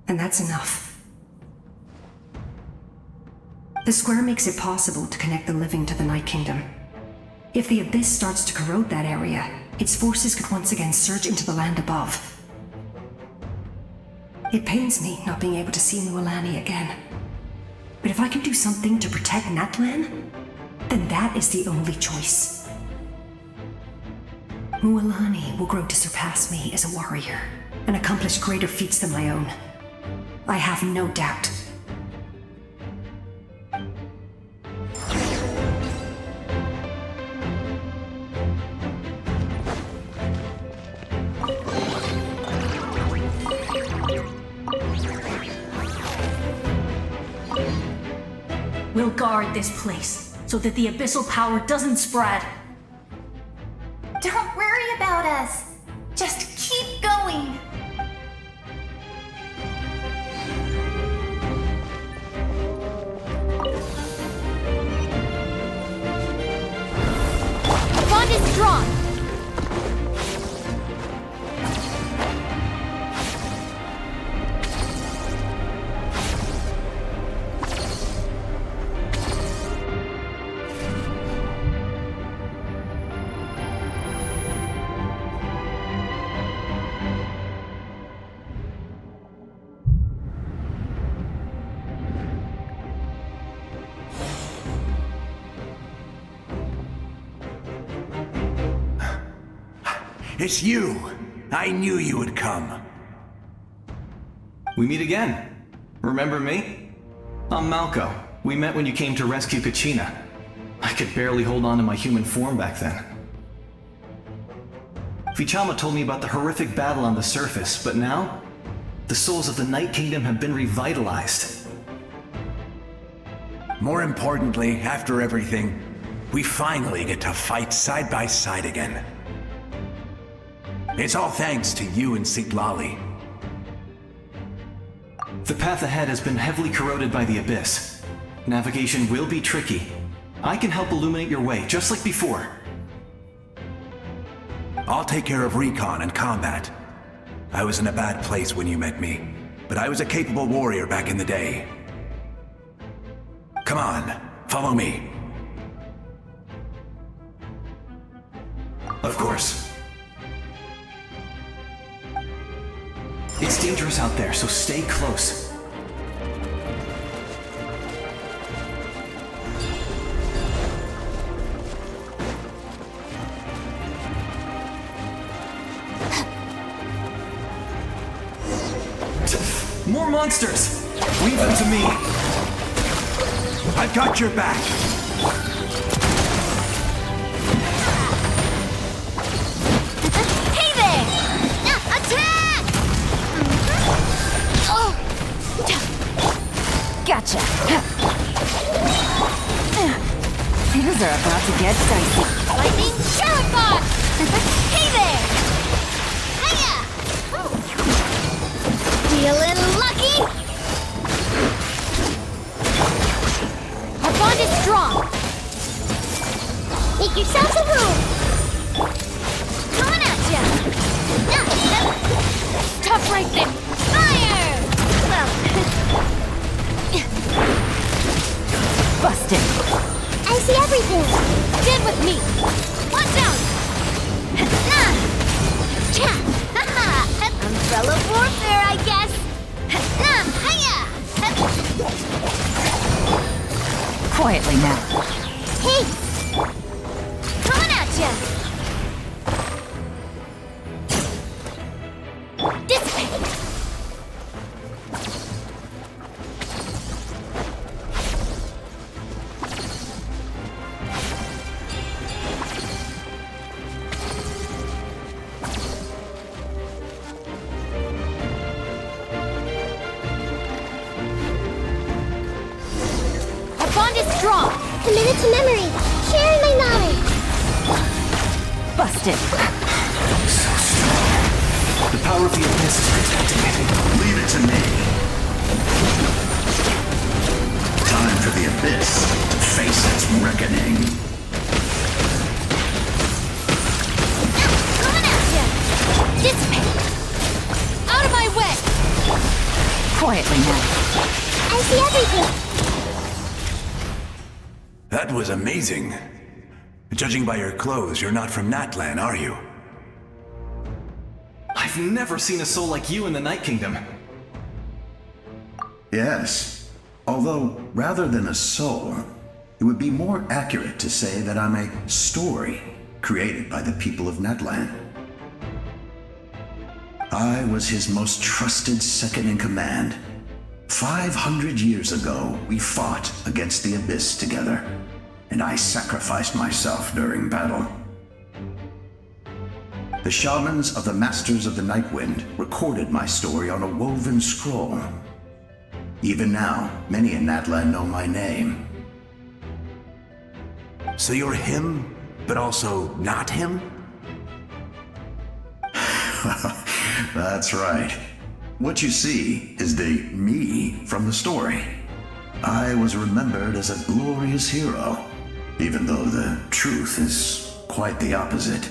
and that's enough. The square makes it possible to connect the living to the Night Kingdom. If the Abyss starts to corrode that area, its forces could once again surge into the land above. It pains me not being able to see Mualani again. But if I can do something to protect Natlan, then that is the only choice. Mualani will grow to surpass me as a warrior and accomplish greater feats than my own. I have no doubt. We'll guard this place so that the abyssal power doesn't spread. Don't worry about us. Just keep going. The bond is strong. It's you! I knew you would come. We meet again. Remember me? I'm Malco. We met when you came to rescue Kachina. I could barely hold on to my human form back then. Vichama told me about the horrific battle on the surface, but now, the souls of the Night Kingdom have been revitalized. More importantly, after everything, we finally get to fight side by side again. It's all thanks to you and Citlali. The path ahead has been heavily corroded by the Abyss. Navigation will be tricky. I can help illuminate your way, just like before. I'll take care of recon and combat. I was in a bad place when you met me, but I was a capable warrior back in the day. Come on, follow me. Of course. It's dangerous out there, so stay close. More monsters! Leave them to me! I've got your back! Hey there! Attack! Oh! Gotcha. Things are about to get dicey. Lightning Shellbot! Hey there! Hiya! Feeling lucky? Our bond is strong. Make yourselves a room. Coming at ya. Stop right there. Fire! Well, Busted. I see everything. Stand with me. Watch out! Cha! Ha-ha! Umbrella warfare, I guess. Hiya! Quietly now. Hey! Coming at ya! Dissipate! Our bond is strong! Committed to memory! Sharing my knowledge! Busted. So strong. The power of the Abyss is protecting it. Leave it to me. Time for the Abyss to face its reckoning. Coming at ya! Dissipate! Out of my way! Quietly now. I see everything! That was amazing. Judging by your clothes, you're not from Natlan, are you? I've never seen a soul like you in the Night Kingdom. Yes. Although, rather than a soul, it would be more accurate to say that I'm a story. created by the people of Natlan. I was his most trusted second-in-command. 500 years ago, we fought against the Abyss together, and I sacrificed myself during battle. The shamans of the Masters of the Nightwind recorded my story on a woven scroll. Even now, many in Natlan know my name. So you're him, but also not him? That's right. What you see is the me from the story. I was remembered as a glorious hero, even though the truth is quite the opposite.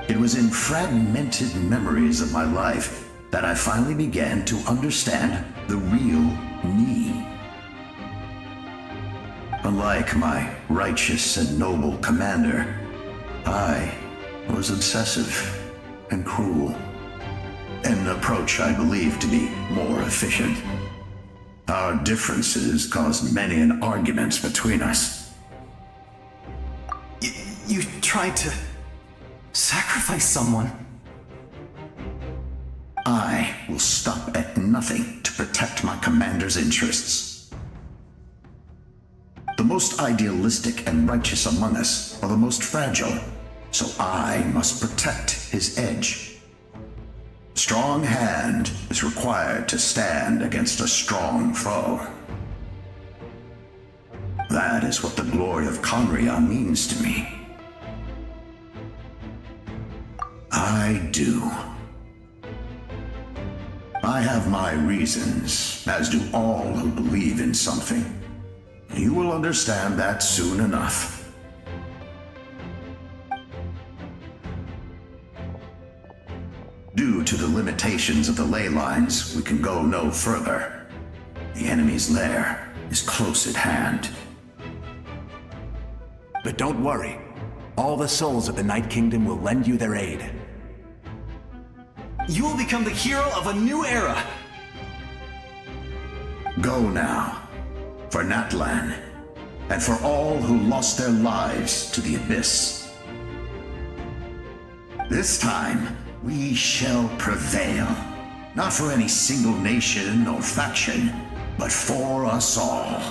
It was in fragmented memories of my life that I finally began to understand the real me. Unlike my righteous and noble commander, I was obsessive and cruel. An approach I believe to be more efficient. Our differences caused many an arguments between us. You tried to sacrifice someone. I will stop at nothing to protect my commander's interests. The most idealistic and righteous among us are the most fragile, so I must protect his edge. Strong hand is required to stand against a strong foe. That is what the glory of Conria means to me. I do. I have my reasons, as do all who believe in something. You will understand that soon enough. Due to the limitations of the ley lines, we can go no further. The enemy's lair is close at hand. But don't worry. All the souls of the Night Kingdom will lend you their aid. You will become the hero of a new era! Go now, for Natlan, and for all who lost their lives to the Abyss. This time, we shall prevail, not for any single nation or faction, but for us all.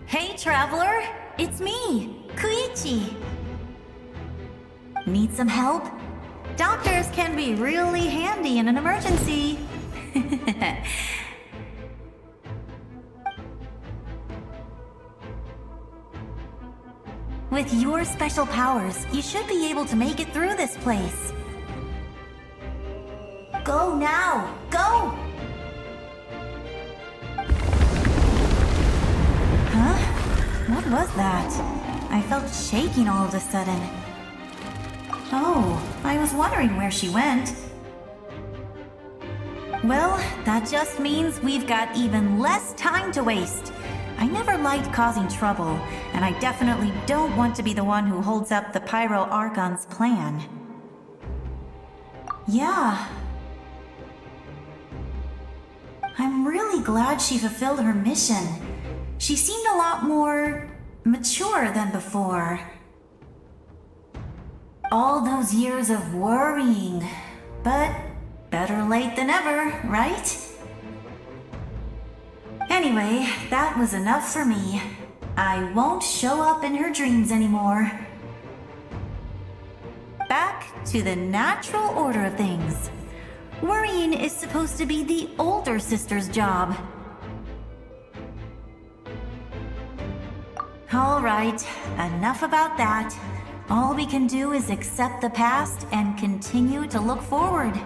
Hey, traveler! It's me, Koichi. Need some help? Doctors can be really handy in an emergency. With your special powers, you should be able to make it through this place. Go now! Go! Huh? What was that? I felt shaking all of a sudden. Oh, I was wondering where she went. Well, that just means we've got even less time to waste. I never liked causing trouble, and I definitely don't want to be the one who holds up the Pyro Archon's plan. Yeah. I'm really glad she fulfilled her mission. She seemed a lot more mature than before. All those years of worrying, but better late than ever, right? Anyway, that was enough for me. I won't show up in her dreams anymore. Back to the natural order of things. Worrying is supposed to be the older sister's job. All right, enough about that. All we can do is accept the past and continue to look forward.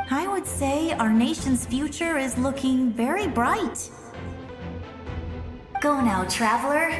I would say our nation's future is looking very bright. Go now, traveler.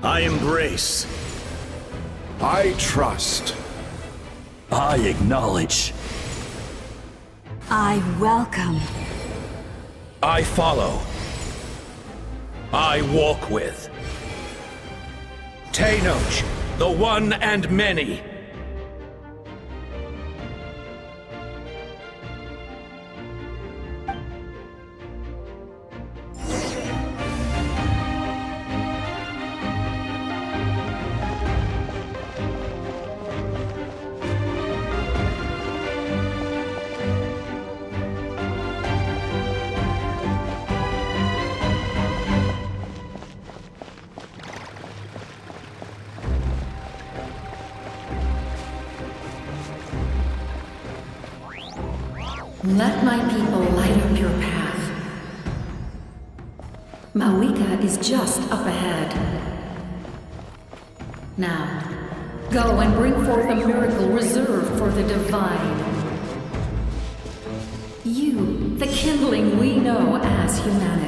I embrace. I trust. I acknowledge. I welcome. I follow. I walk with. Tenoch, the one and many. Let my people light up your path. Mawika is just up ahead. Now, go and bring forth a miracle reserved for the divine. You, the kindling we know as humanity.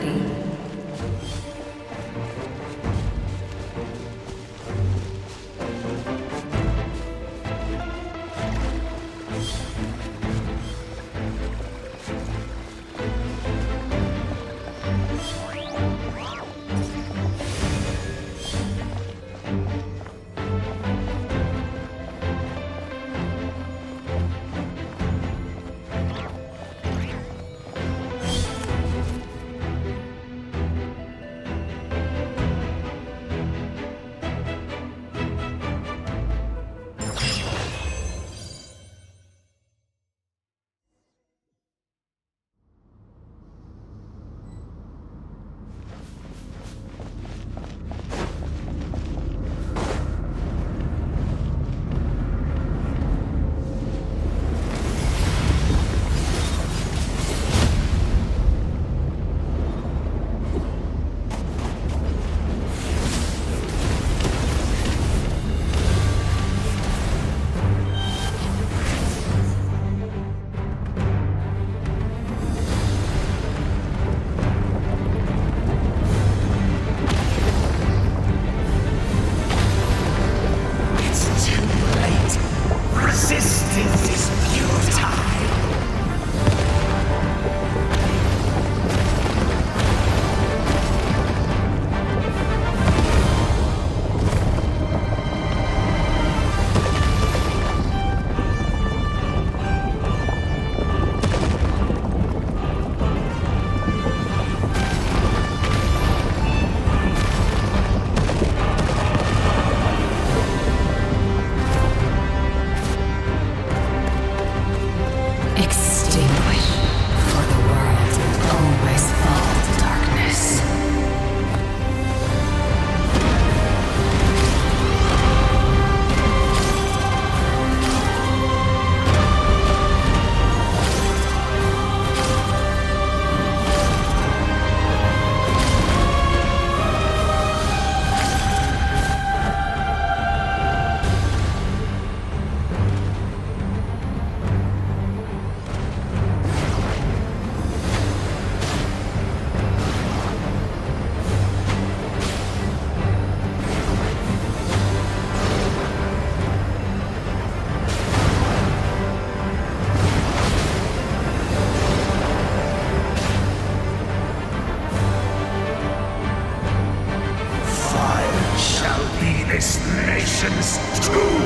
this nation's tomb!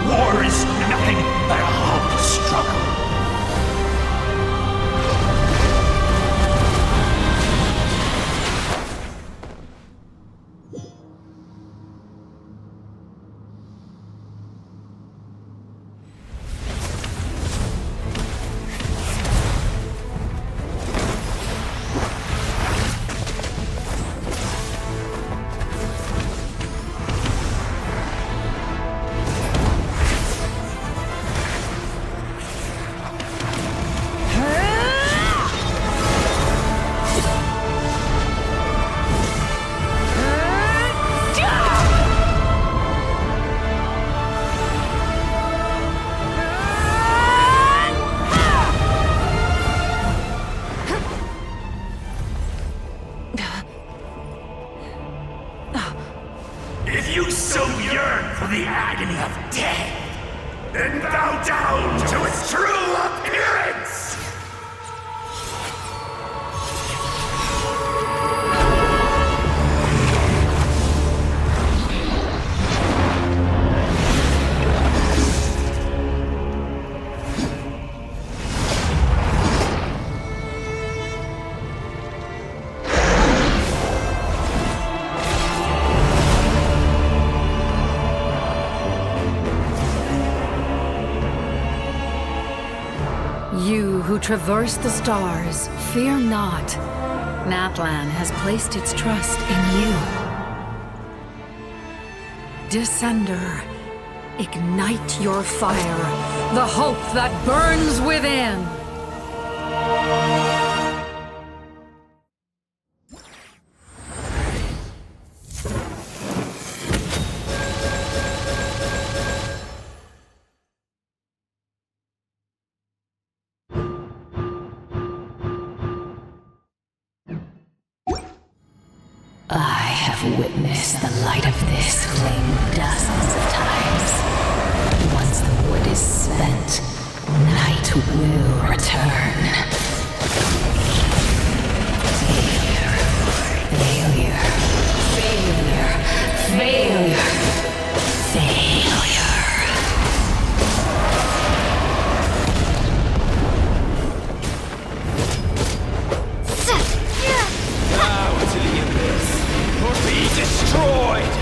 War is nothing but a hopeless struggle. If you so yearn for the agony of death, then bow down to its true appearance! You who traverse the stars, fear not. Natlan has placed its trust in you. Descender, ignite your fire, the hope that burns within! I have witnessed the light of this flame dozens of times. Once the wood is spent, night will return. Failure. Failure. Failure. Failure. Failure. Bow to the abyss, or be destroyed!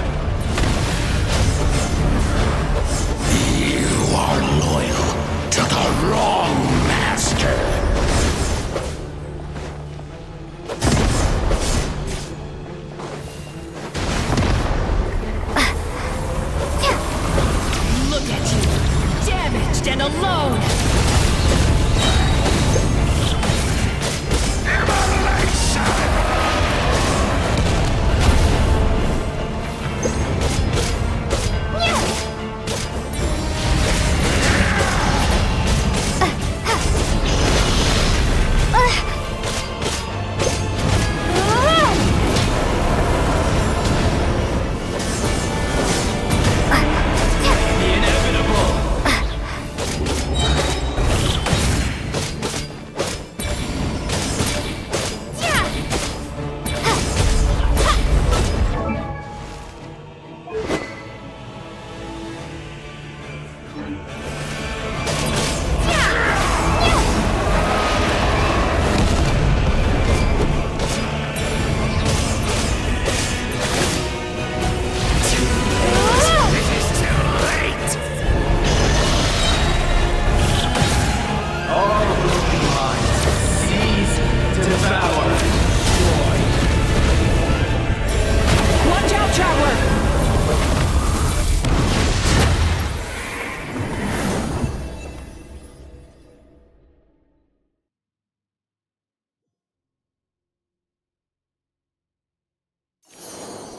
You are loyal to the wrong master. Look at you, damaged and alone!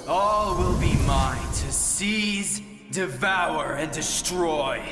All will be mine to to seize, devour, and destroy.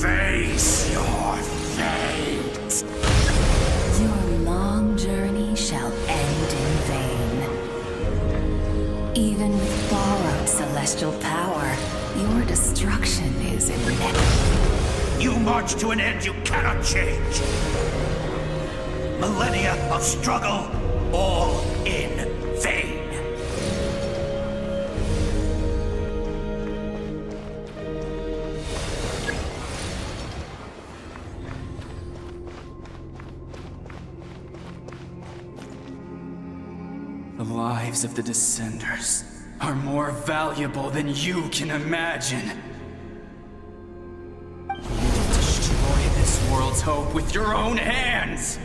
Face your fate. Your long journey shall end in vain. Even with borrowed celestial power, your destruction is inevitable. You march to an end you cannot change. Millennia of struggle, all in vain. The lives of the Descenders are more valuable than you can imagine. You will destroy this world's hope with your own hands!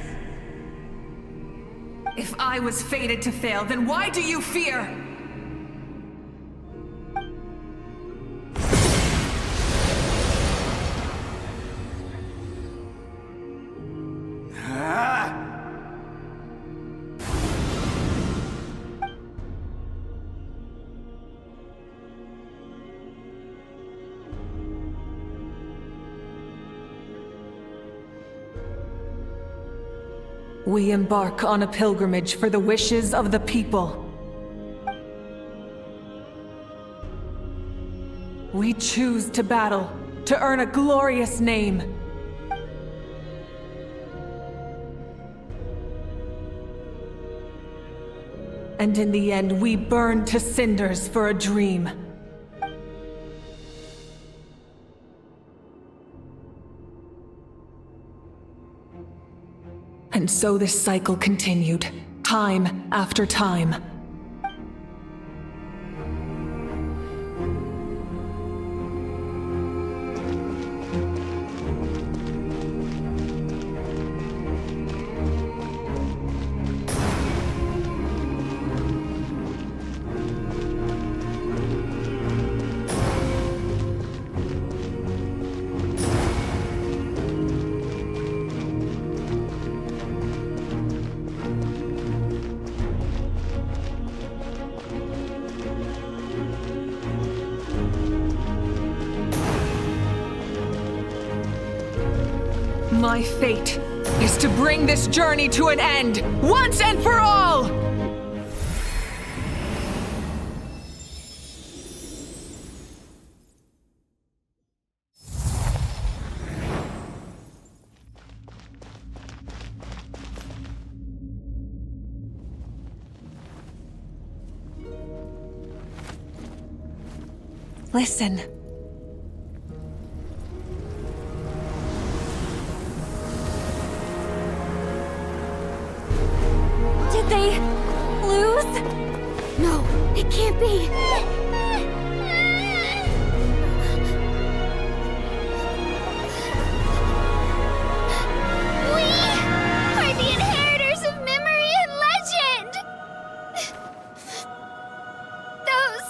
If I was fated to fail, then why do you fear? We embark on a pilgrimage for the wishes of the people. We choose to battle, to earn a glorious name. And in the end, we burn to cinders for a dream. And so this cycle continued, time after time. My fate is to bring this journey to an end, once and for all! Listen. Did they lose? No, it can't be. We are the inheritors of memory and legend. Those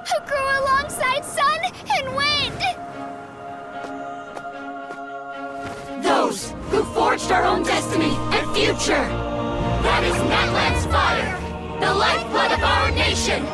who grew alongside sun and wind. Those who forged our own destiny and future. That is Natlan's fire, the lifeblood of our nation!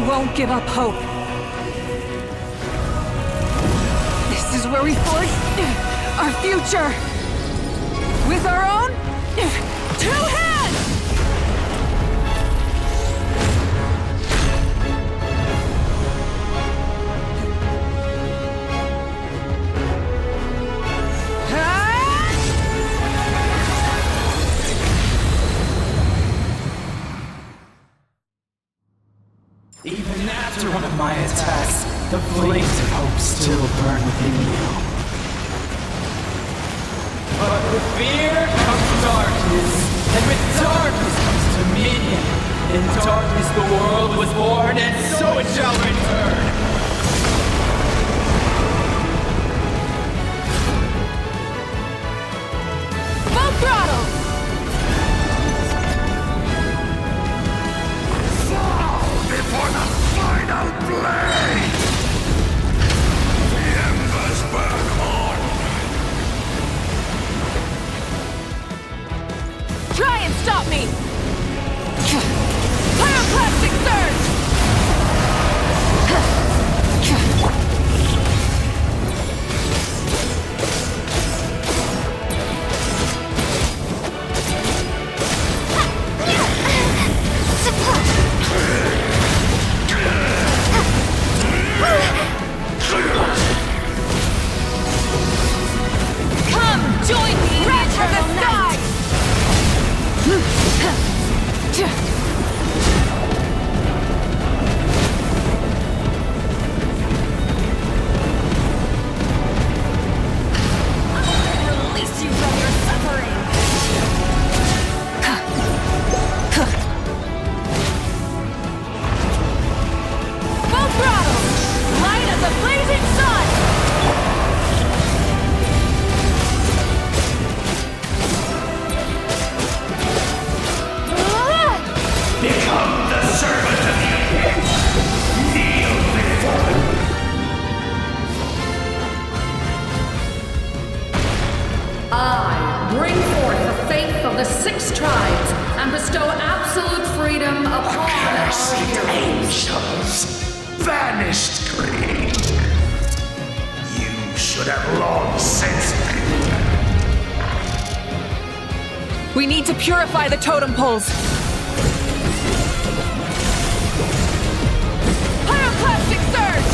won't give up hope. This is where we forge our future. With our own 2 hands! Even after one of my attacks, the flames of hope still burn within you. But with fear comes darkness, and with darkness comes dominion. In darkness the world was born, and so it shall return. Full throttle! Before the final blade! The embers burn on! Try and stop me! Pyroclastic surge! Come, join me, Red from the sky! Release you from your suffering! Full throttle! Light as a blazing sun! Become the servant of the abyss! Kneel before him! I bring forth the faith of the 6 tribes and bestow absolute freedom upon Cursed our heroes. angels! Vanished greed! You should have long since We need to purify the totem poles. Pyroclastic surge!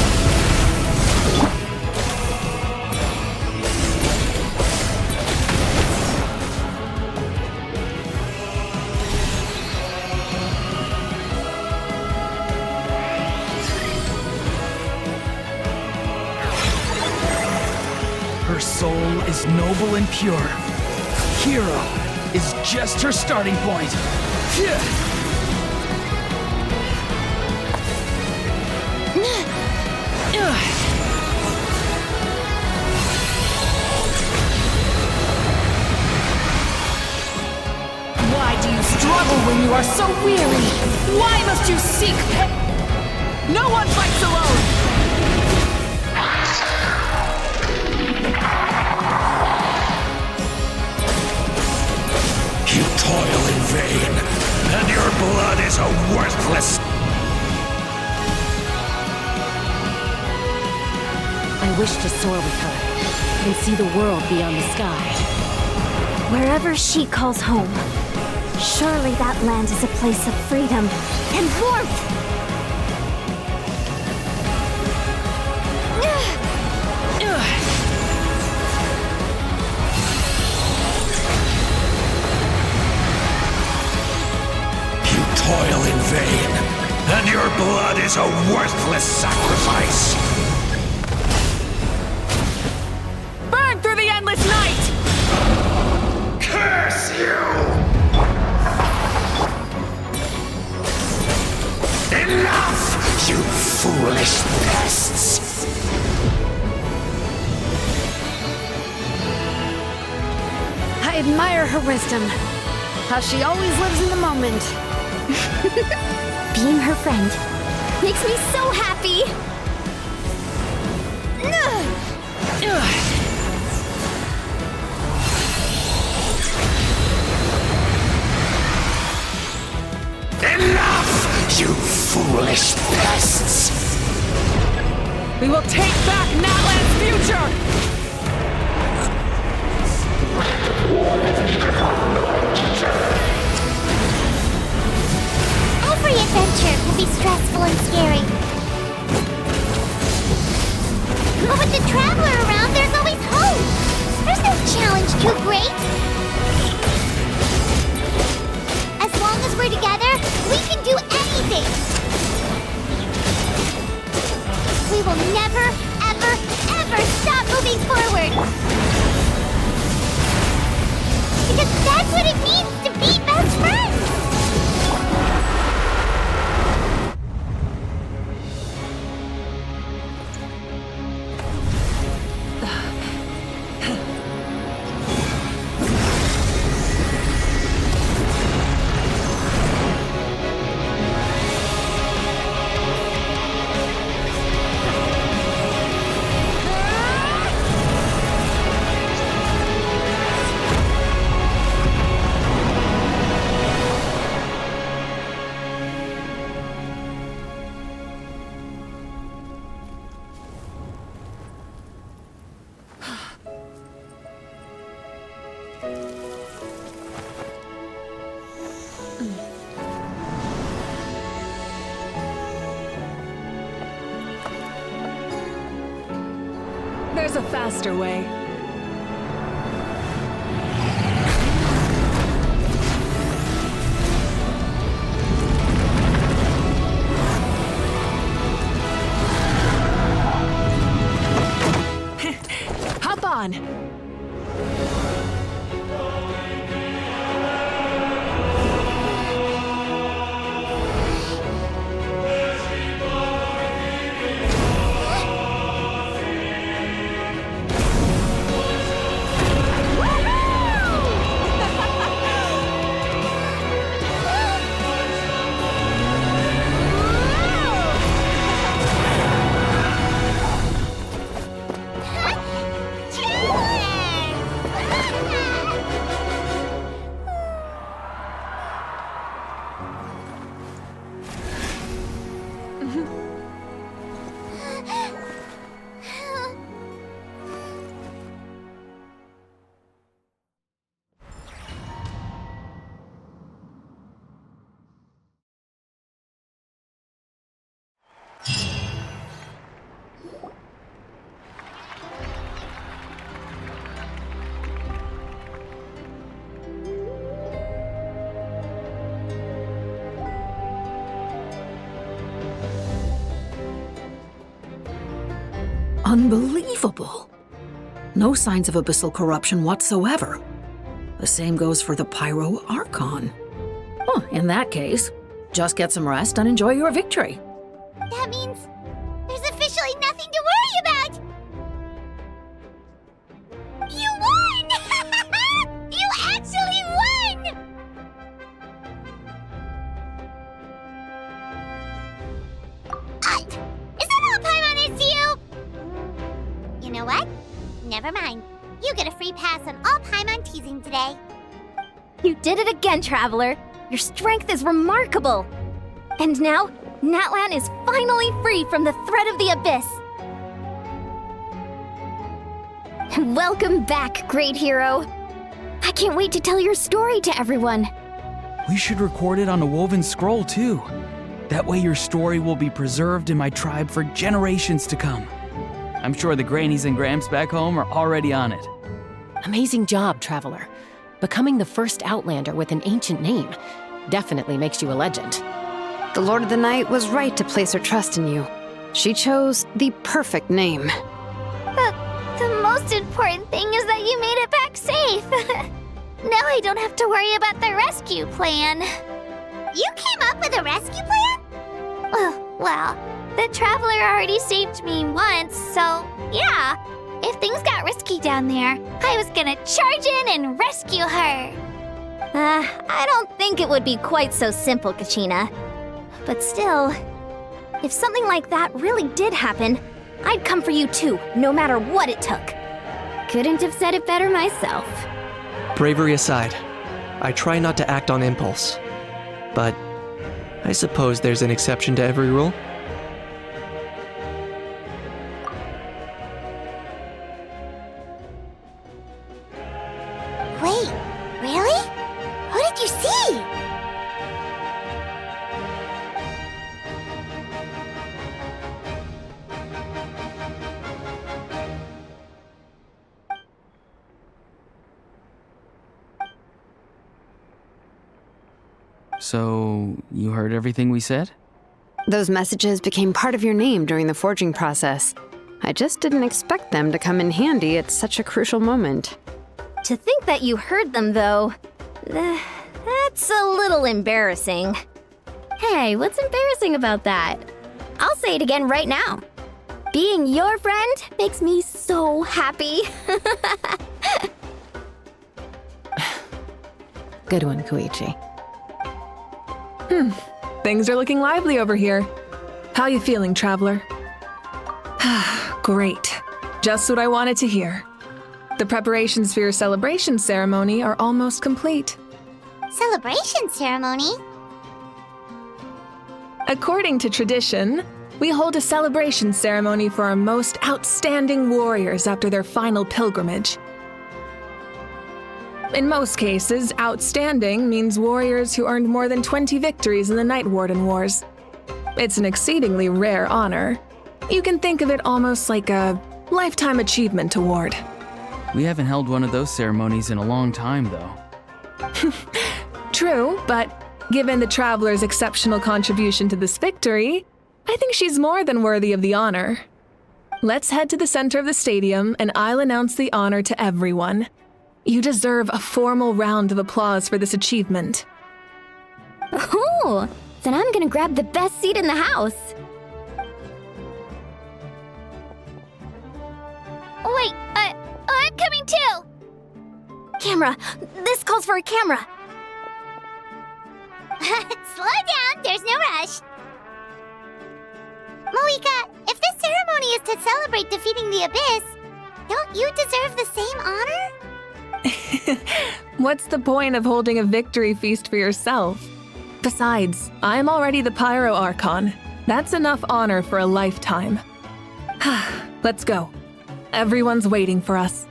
Her soul is noble and pure. Hero is just her starting point. Why do you struggle when you are so weary? Why must you seek No one fights alone! You toil in vain, and your blood is a worthless... I wish to soar with her and see the world beyond the sky. Wherever she calls home, surely that land is a place of freedom and warmth! You toil in vain, and your blood is a worthless sacrifice. Burn through the endless night! Curse you! Enough, you foolish pests! I admire her wisdom. How she always lives in the moment. Being her friend makes me so happy! Enough, you foolish pests! We will take back Natlan's future! Every adventure can be stressful and scary. But with the Traveler around, there's always hope! There's no challenge too great! As long as we're together, we can do anything! We will never, ever, ever stop moving forward! Because that's what it means to be best friends! There's a faster way. Hop on! Unbelievable. No signs of abyssal corruption whatsoever. The same goes for the Pyro Archon. Oh, in that case, just get some rest and enjoy your victory. That means there's officially nothing to worry about! You won! You actually won! Is that all Paimon is to you? You know what? Never mind. You get a free pass on all Paimon teasing today. You did it again, Traveler. Your strength is remarkable. And now, Natlan is finally free from the threat of the abyss. Welcome back, great hero. I can't wait to tell your story to everyone. We should record it on a woven scroll, too. That way your story will be preserved in my tribe for generations to come. I'm sure the grannies and gramps back home are already on it. Amazing job, Traveler. Becoming the first Outlander with an ancient name definitely makes you a legend. The Lord of the Night was right to place her trust in you. She chose the perfect name. The most important thing is that you made it back safe. Now I don't have to worry about the rescue plan. You came up with a rescue plan? Well, the Traveler already saved me once, so yeah. If things got risky down there, I was gonna charge in and rescue her. I don't think it would be quite so simple, Kachina. But still, if something like that really did happen, I'd come for you too, no matter what it took. Couldn't have said it better myself. Bravery aside, I try not to act on impulse. But I suppose there's an exception to every rule. Wait, really? Who did you see? So, you heard everything we said? Those messages became part of your name during the forging process. I just didn't expect them to come in handy at such a crucial moment. To think that you heard them, though, that's a little embarrassing. Hey, what's embarrassing about that? I'll say it again right now. Being your friend makes me so happy. Good one, Koichi. Things are looking lively over here. How you feeling, traveler? Great. Just what I wanted to hear. The preparations for your celebration ceremony are almost complete. Celebration ceremony? According to tradition, we hold a celebration ceremony for our most outstanding warriors after their final pilgrimage. In most cases, outstanding means warriors who earned more than 20 victories in the Night Warden Wars. It's an exceedingly rare honor. You can think of it almost like a lifetime achievement award. We haven't held one of those ceremonies in a long time, though. True, but given the traveler's exceptional contribution to this victory, I think she's more than worthy of the honor. Let's head to the center of the stadium and I'll announce the honor to everyone. You deserve a formal round of applause for this achievement. Ooh, then I'm gonna grab the best seat in the house. Wait, I'm coming too! Camera! This calls for a camera! Slow down, there's no rush. Moika, if this ceremony is to celebrate defeating the Abyss, don't you deserve the same honor? What's the point of holding a victory feast for yourself? Besides, I'm already the Pyro Archon. That's enough honor for a lifetime. Let's go. Everyone's waiting for us.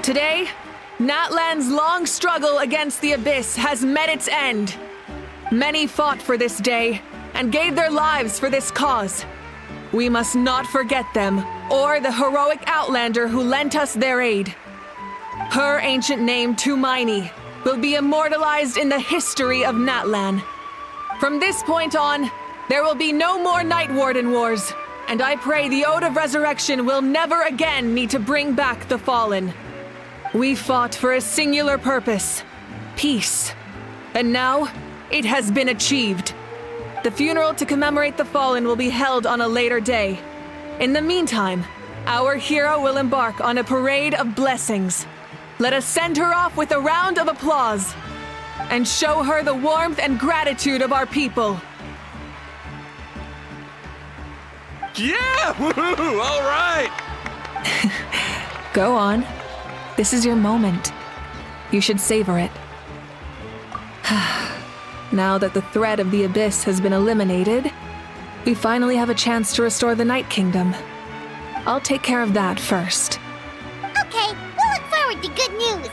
Today, Natlan's long struggle against the Abyss has met its end. Many fought for this day and gave their lives for this cause. We must not forget them or the heroic Outlander who lent us their aid. Her ancient name, Tumaini, will be immortalized in the history of Natlan. From this point on, there will be no more Night Warden Wars, and I pray the Ode of Resurrection will never again need to bring back the Fallen. We fought for a singular purpose, peace. And now, it has been achieved. The funeral to commemorate the Fallen will be held on a later day. In the meantime, our hero will embark on a parade of blessings. Let us send her off with a round of applause and show her the warmth and gratitude of our people. Yeah! Woohoo! All right! Go on. This is your moment. You should savor it. Now that the threat of the Abyss has been eliminated, we finally have a chance to restore the Night Kingdom. I'll take care of that first. Okay, we'll look forward to good news.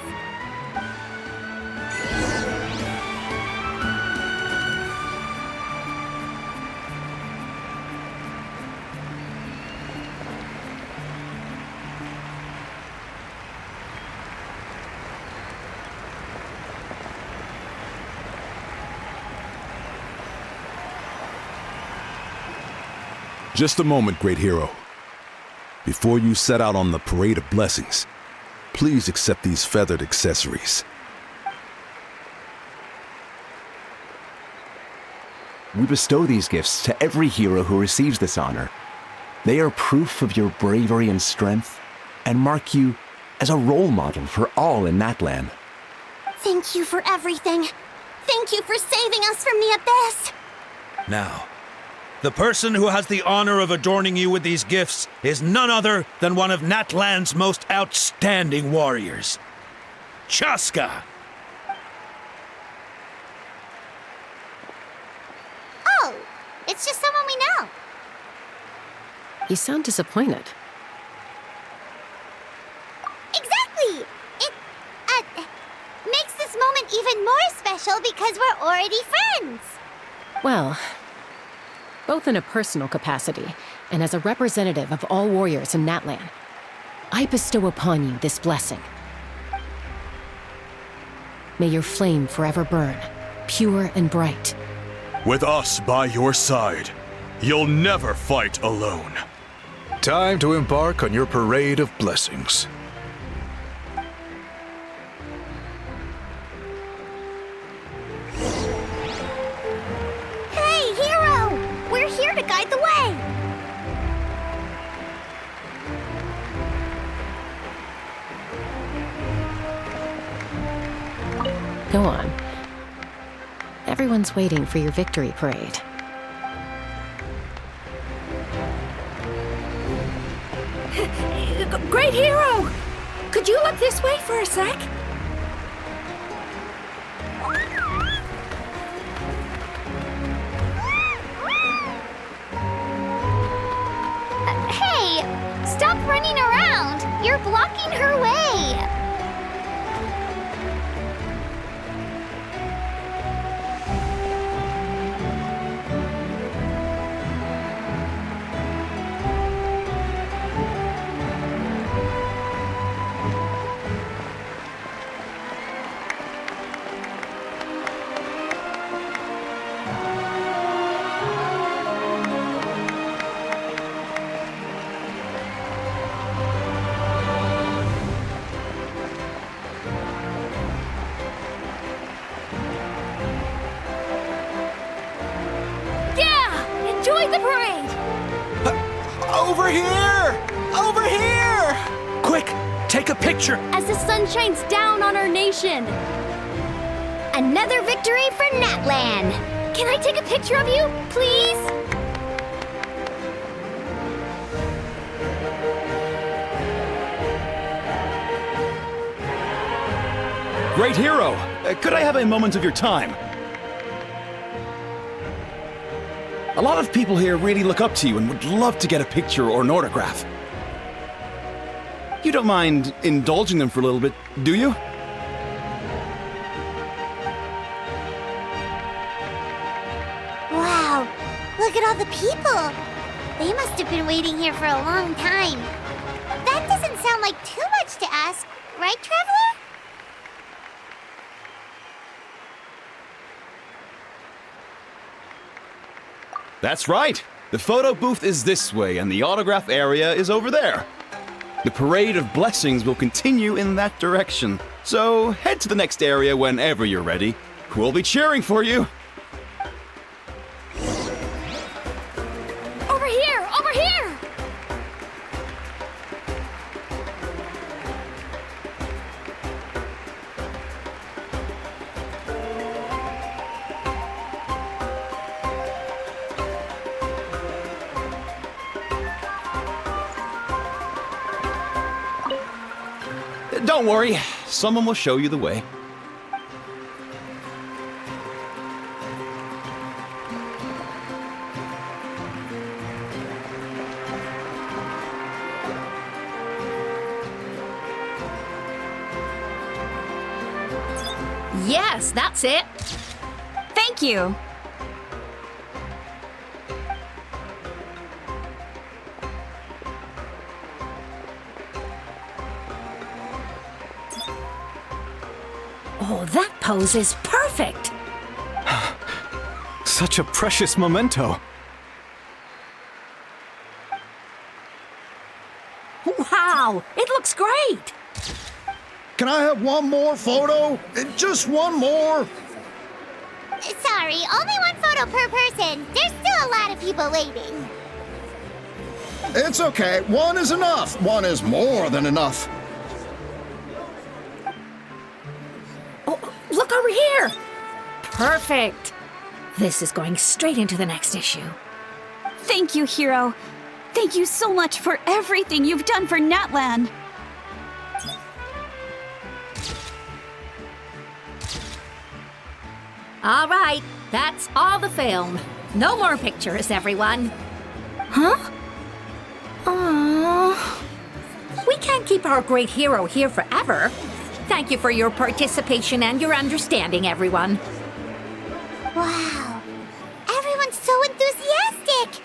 Just a moment, great hero. Before you set out on the parade of blessings, please accept these feathered accessories. We bestow these gifts to every hero who receives this honor. They are proof of your bravery and strength, and mark you as a role model for all in Natlan. Thank you for everything. Thank you for saving us from the Abyss. Now, The person who has the honor of adorning you with these gifts is none other than one of Natlan's most outstanding warriors, Chaska. Oh, it's just someone we know. You sound disappointed. Exactly! It, makes this moment even more special because we're already friends. Well, both in a personal capacity and as a representative of all warriors in Natlan, I bestow upon you this blessing. May your flame forever burn, pure and bright. With us by your side, you'll never fight alone. Time to embark on your parade of blessings. Hey, hero! We're here to guide the way! Go on. Everyone's waiting for your victory parade. Great hero! Could you look this way for a sec? Hey! Stop running around! You're blocking her way! Enjoy the parade! Over here! Over here! Quick, take a picture! As the sun shines down on our nation! Another victory for Natlan! Can I take a picture of you, please? Great hero! Could I have a moment of your time? A lot of people here really look up to you and would love to get a picture or an autograph. You don't mind indulging them for a little bit, do you? Wow, look at all the people! They must have been waiting here for a long time. That doesn't sound like too much to ask, right, Traveler? That's right! The photo booth is this way and the autograph area is over there. The parade of blessings will continue in that direction, so head to the next area whenever you're ready. We'll be cheering for you! Over here! Over here! Don't worry, someone will show you the way. Yes, that's it. Thank you. Oh, that pose is perfect! Such a precious memento. Wow, it looks great! Can I have one more photo? Just one more? Sorry, only one photo per person. There's still a lot of people waiting. It's okay. One is enough. One is more than enough. Look over here! Perfect! This is going straight into the next issue. Thank you, hero. Thank you so much for everything you've done for Natlan. All right, that's all the film. No more pictures, everyone. Huh? We can't keep our great hero here forever. Thank you for your participation and your understanding, everyone. Wow. Everyone's so enthusiastic.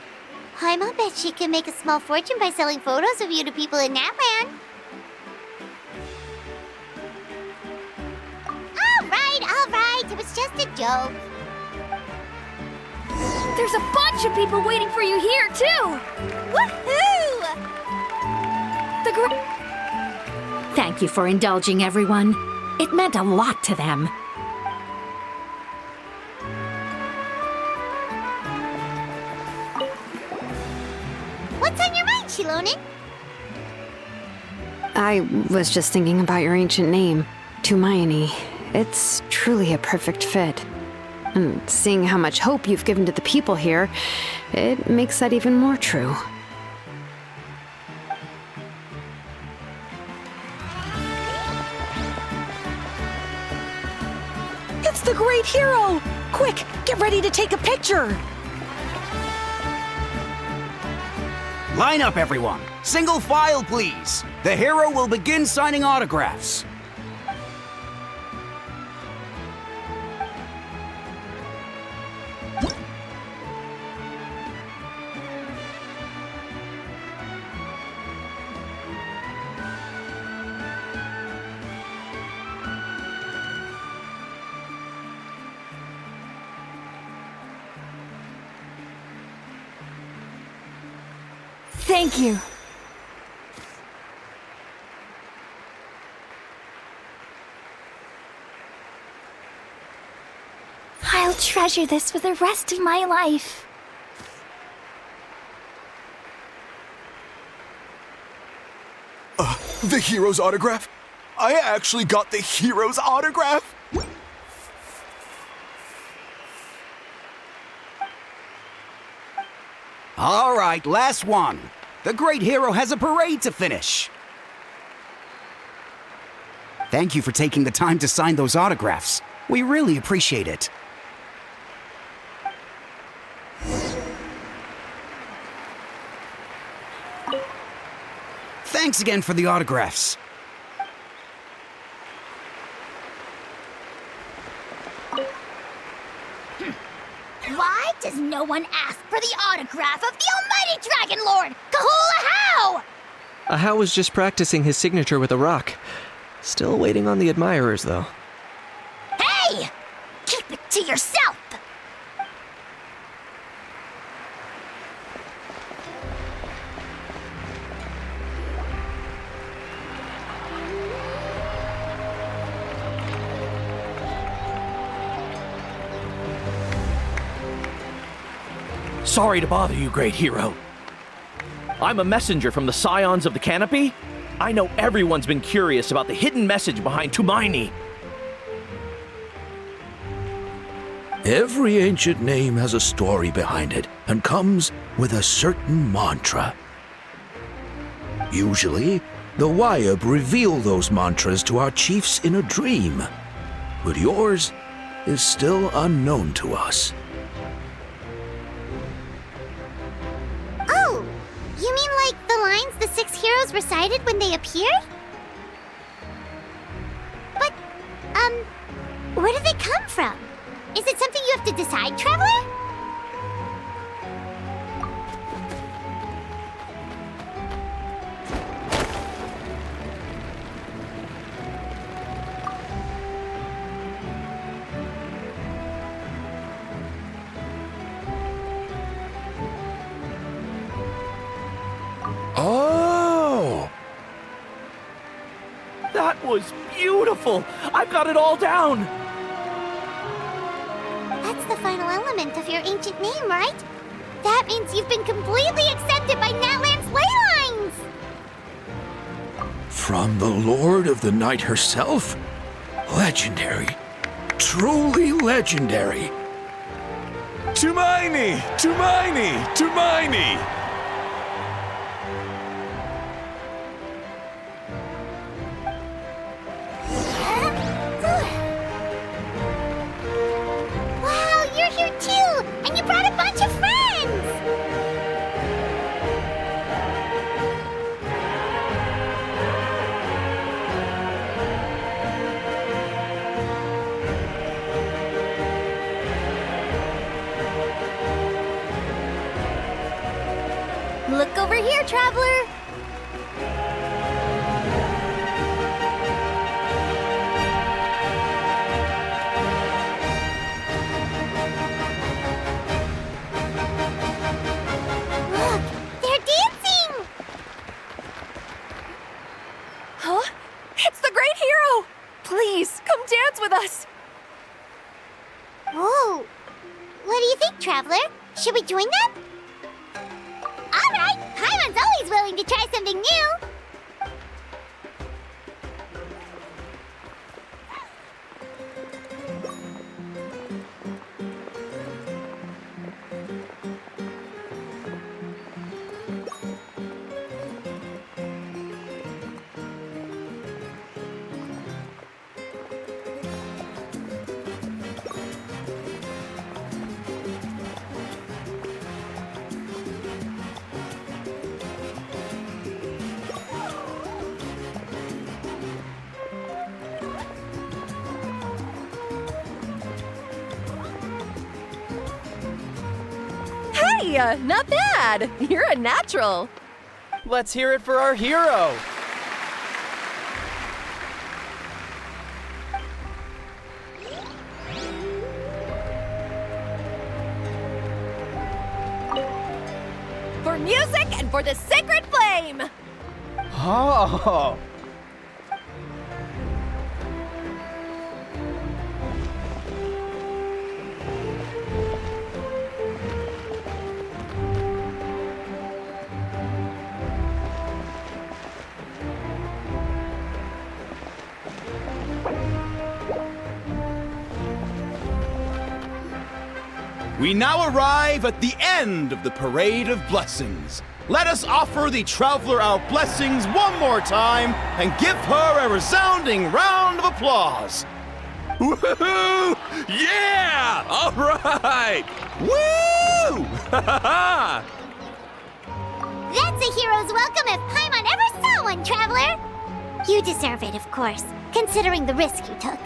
I'll bet she can make a small fortune by selling photos of you to people in Natlan. All right. It was just a joke. There's a bunch of people waiting for you here, too! Woohoo! Thank you for indulging, everyone. It meant a lot to them. What's on your mind, Shilonen? I was just thinking about your ancient name, Tumayani. It's truly a perfect fit. And seeing how much hope you've given to the people here, it makes that even more true. It's the great hero! Quick, get ready to take a picture! Line up, everyone. Single file, please. The hero will begin signing autographs. Thank you. I'll treasure this for the rest of my life. The hero's autograph? I actually got the hero's autograph? All right, last one. The great hero has a parade to finish. Thank you for taking the time to sign those autographs. We really appreciate it. Thanks again for the autographs. Why does no one ask for the autograph of the almighty Dragon Lord, Kahula Hao? Ahau was just practicing his signature with a rock. Still waiting on the admirers, though. Hey! Keep it to yourself! Sorry to bother you, great hero. I'm a messenger from the Scions of the Canopy. I know everyone's been curious about the hidden message behind Tumayani. Every ancient name has a story behind it and comes with a certain mantra. Usually, the Wayab reveal those mantras to our chiefs in a dream, but yours is still unknown to us. Oh, you mean like the lines the 6 heroes recited when they appeared? But, where do they come from? Is it something you have to decide, Traveler? Oh! That was beautiful! I've got it all down! That's the final element of your ancient name, right? That means you've been completely accepted by Natlan's ley lines! From the Lord of the Night herself? Legendary. Truly legendary. Tumaini! Tumaini! Tumaini! Wow, you're here too! And you brought a bunch of friends! Look over here, traveler! Look, they're dancing! Huh? It's the great hero! Please, come dance with us! Whoa! What do you think, Traveler? Should we join them? Alright, Paimon's always willing to try something new! Hey, not bad! You're a natural! Let's hear it for our hero! For music and for the sacred flame! Oh! We now arrive at the end of the Parade of Blessings. Let us offer the traveler our blessings one more time and give her a resounding round of applause. Woohoo! Yeah! All right! Woo! That's a hero's welcome if Paimon ever saw one, Traveler! You deserve it, of course, considering the risk you took.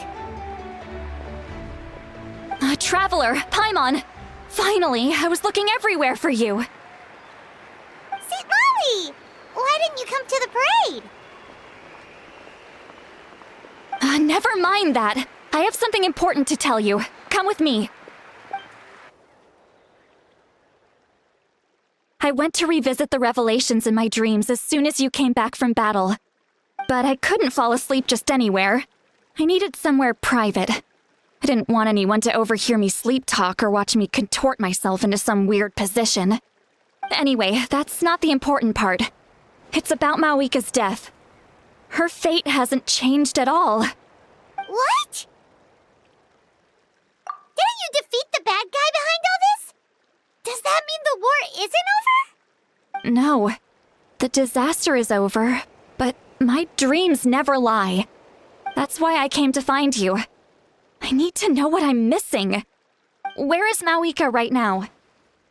Traveler, Paimon! Finally, I was looking everywhere for you. St. Molly! Why didn't you come to the parade? Never mind that. I have something important to tell you. Come with me. I went to revisit the revelations in my dreams as soon as you came back from battle. But I couldn't fall asleep just anywhere. I needed somewhere private. I didn't want anyone to overhear me sleep talk or watch me contort myself into some weird position. Anyway, that's not the important part. It's about Mawika's death. Her fate hasn't changed at all. What? Didn't you defeat the bad guy behind all this? Does that mean the war isn't over? No. The disaster is over, but my dreams never lie. That's why I came to find you. I need to know what I'm missing. Where is Mawika right now?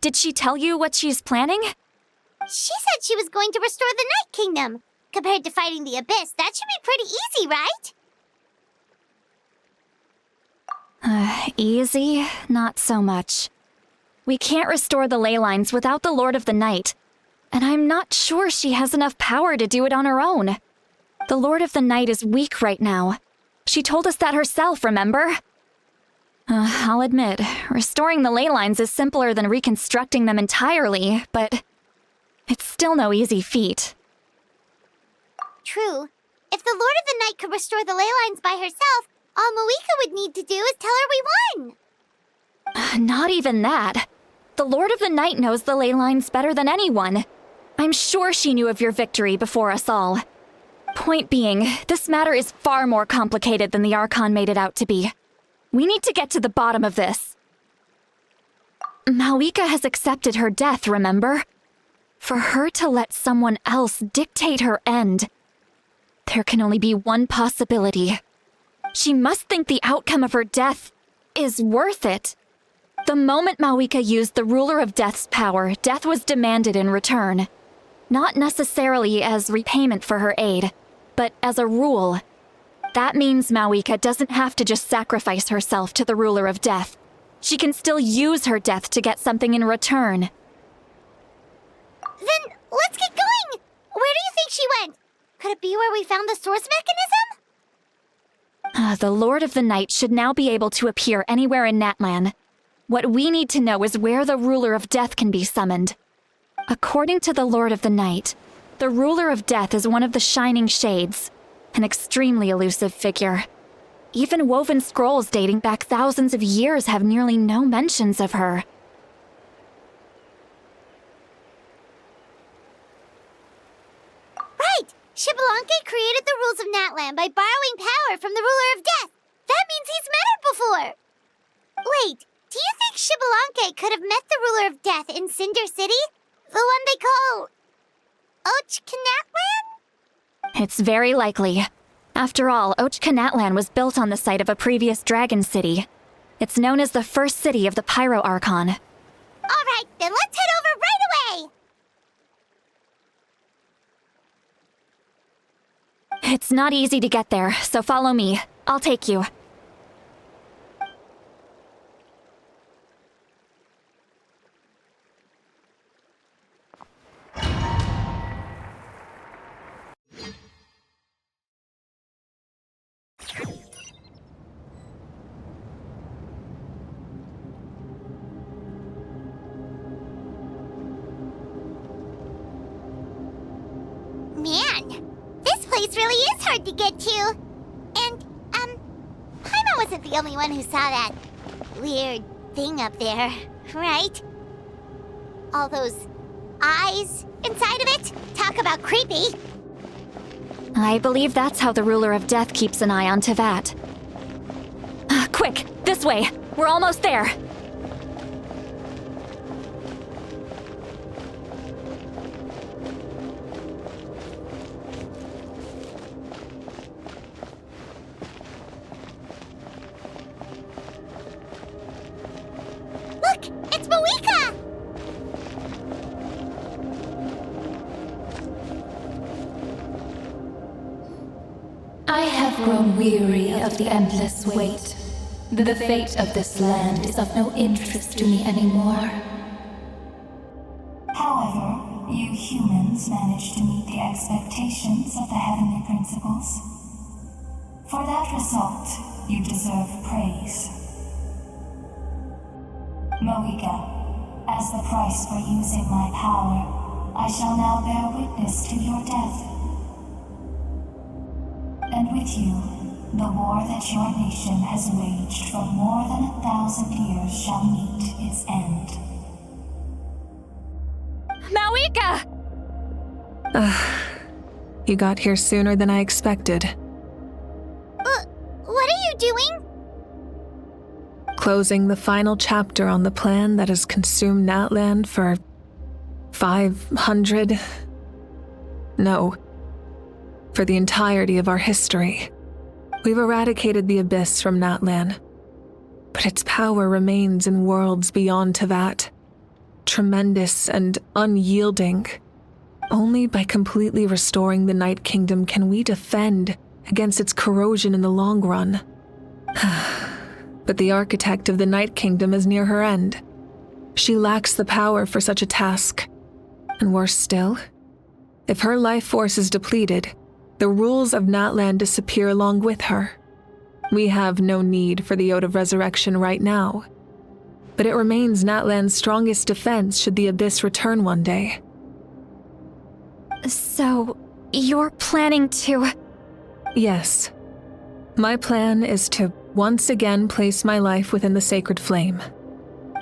Did she tell you what she's planning? She said she was going to restore the Night Kingdom. Compared to fighting the Abyss, that should be pretty easy, right? Easy? Not so much. We can't restore the ley lines without the Lord of the Night. And I'm not sure she has enough power to do it on her own. The Lord of the Night is weak right now. She told us that herself, remember? I'll admit, restoring the ley lines is simpler than reconstructing them entirely, but it's still no easy feat. True. If the Lord of the Night could restore the ley lines by herself, all Mawika would need to do is tell her we won. Not even that. The Lord of the Night knows the ley lines better than anyone. I'm sure she knew of your victory before us all. Point being, this matter is far more complicated than the Archon made it out to be. We need to get to the bottom of this. Malika has accepted her death, remember? For her to let someone else dictate her end, there can only be one possibility. She must think the outcome of her death is worth it. The moment Malika used the Ruler of Death's power, death was demanded in return. Not necessarily as repayment for her aid, but as a rule. That means Malika doesn't have to just sacrifice herself to the Ruler of Death. She can still use her death to get something in return. Then let's get going! Where do you think she went? Could it be where we found the source mechanism? The Lord of the Night should now be able to appear anywhere in Natlan. What we need to know is where the Ruler of Death can be summoned. According to the Lord of the Night, the Ruler of Death is one of the Shining Shades, an extremely elusive figure. Even woven scrolls dating back thousands of years have nearly no mentions of her. Right! Xbalanque created the rules of Natlan by borrowing power from the Ruler of Death. That means he's met her before. Wait, do you think Xbalanque could have met the Ruler of Death in Cinder City? The one they call... Natlan? It's very likely. After all, Natlan was built on the site of a previous dragon city. It's known as the first city of the Pyro Archon. Alright, then let's head over right away! It's not easy to get there, so follow me. I'll take you. Man, this place really is hard to get to. And, Paimon wasn't the only one who saw that weird thing up there, right? All those eyes inside of it? Talk about creepy. I believe that's how the Ruler of Death keeps an eye on Tevat. Quick, this way! We're almost there! Look! It's Moeka! I have grown weary of the endless wait. The fate of this land is of no interest to me anymore. However, you humans managed to meet the expectations of the heavenly principles. For that result, you deserve praise. Moeka, as the price for using my power, I shall now bear witness to your death. And with you, the war that your nation has waged for more than 1,000 years shall meet its end. Moeka! You got here sooner than I expected. What are you doing? Closing the final chapter on the plan that has consumed Natlan for 500... No. For the entirety of our history. We've eradicated the Abyss from Natlan, but its power remains in worlds beyond Tevat. Tremendous and unyielding. Only by completely restoring the Night Kingdom can we defend against its corrosion in the long run. But the architect of the Night Kingdom is near her end. She lacks the power for such a task. And worse still, if her life force is depleted, the rules of Natlan disappear along with her. We have no need for the Ode of Resurrection right now, but it remains Natlan's strongest defense should the Abyss return one day. So, you're planning to... Yes. My plan is to once again place my life within the sacred flame.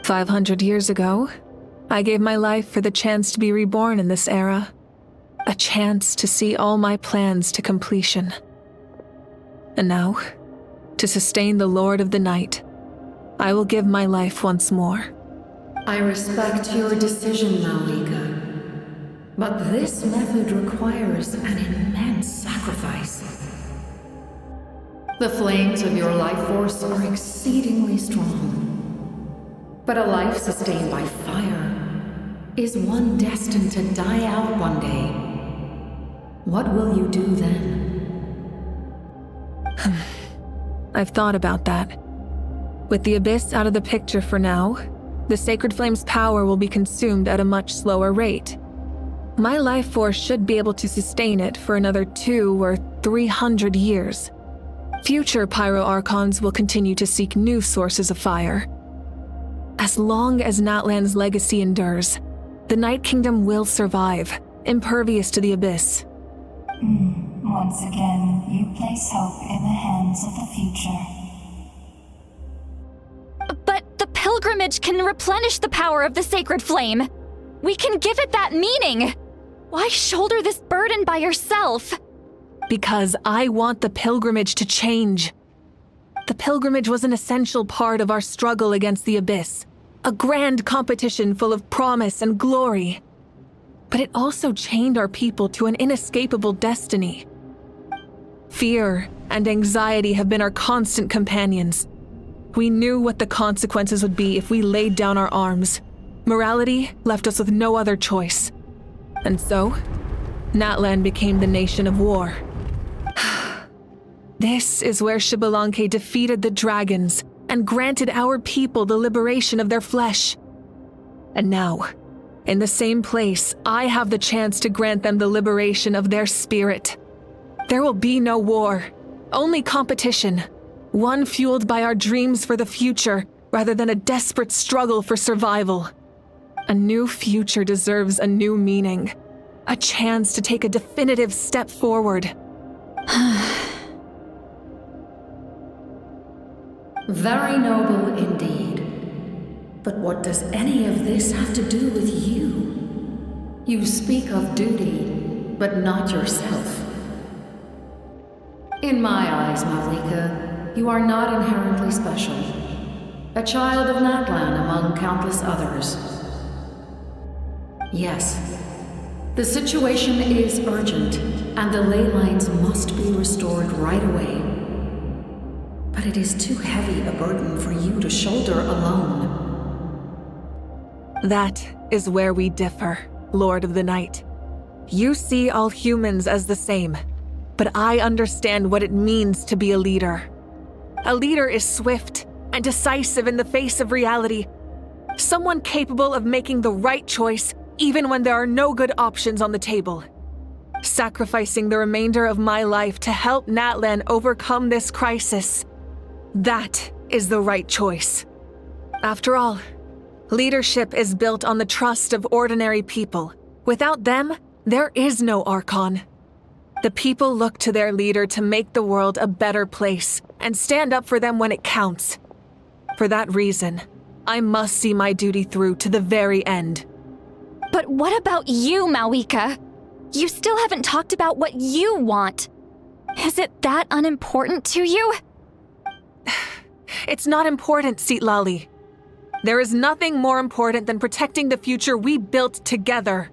500 years ago, I gave my life for the chance to be reborn in this era. A chance to see all my plans to completion. And now, to sustain the Lord of the Night, I will give my life once more. I respect your decision, Malika. But this method requires an immense sacrifice. The flames of your life force are exceedingly strong. But a life sustained by fire is one destined to die out one day. What will you do then? I've thought about that. With the Abyss out of the picture for now, the Sacred Flame's power will be consumed at a much slower rate. My life force should be able to sustain it for another 200 or 300 years. Future Pyro Archons will continue to seek new sources of fire. As long as Natlan's legacy endures, the Night Kingdom will survive, impervious to the Abyss. Once again, you place hope in the hands of the future. But the pilgrimage can replenish the power of the Sacred Flame. We can give it that meaning. Why shoulder this burden by yourself? Because I want the pilgrimage to change. The pilgrimage was an essential part of our struggle against the Abyss, a grand competition full of promise and glory. But it also chained our people to an inescapable destiny. Fear and anxiety have been our constant companions. We knew what the consequences would be if we laid down our arms. Morality left us with no other choice. And so, Natlan became the nation of war. This is where Xbalanque defeated the dragons and granted our people the liberation of their flesh. And now, in the same place, I have the chance to grant them the liberation of their spirit. There will be no war, only competition, one fueled by our dreams for the future rather than a desperate struggle for survival. A new future deserves a new meaning, a chance to take a definitive step forward. Very noble indeed. But what does any of this have to do with you? You speak of duty, but not yourself. In my eyes, Malika, you are not inherently special. A child of Natlan among countless others. Yes, the situation is urgent, and the ley lines must be restored right away. But it is too heavy a burden for you to shoulder alone. That is where we differ, Lord of the Night. You see all humans as the same, but I understand what it means to be a leader. A leader is swift and decisive in the face of reality. Someone capable of making the right choice even when there are no good options on the table. Sacrificing the remainder of my life to help Natlan overcome this crisis. That is the right choice. After all, leadership is built on the trust of ordinary people. Without them, there is no Archon. The people look to their leader to make the world a better place and stand up for them when it counts. For that reason, I must see my duty through to the very end. But what about you, Malika? You still haven't talked about what you want. Is it that unimportant to you? It's not important, Citlali. There is nothing more important than protecting the future we built together.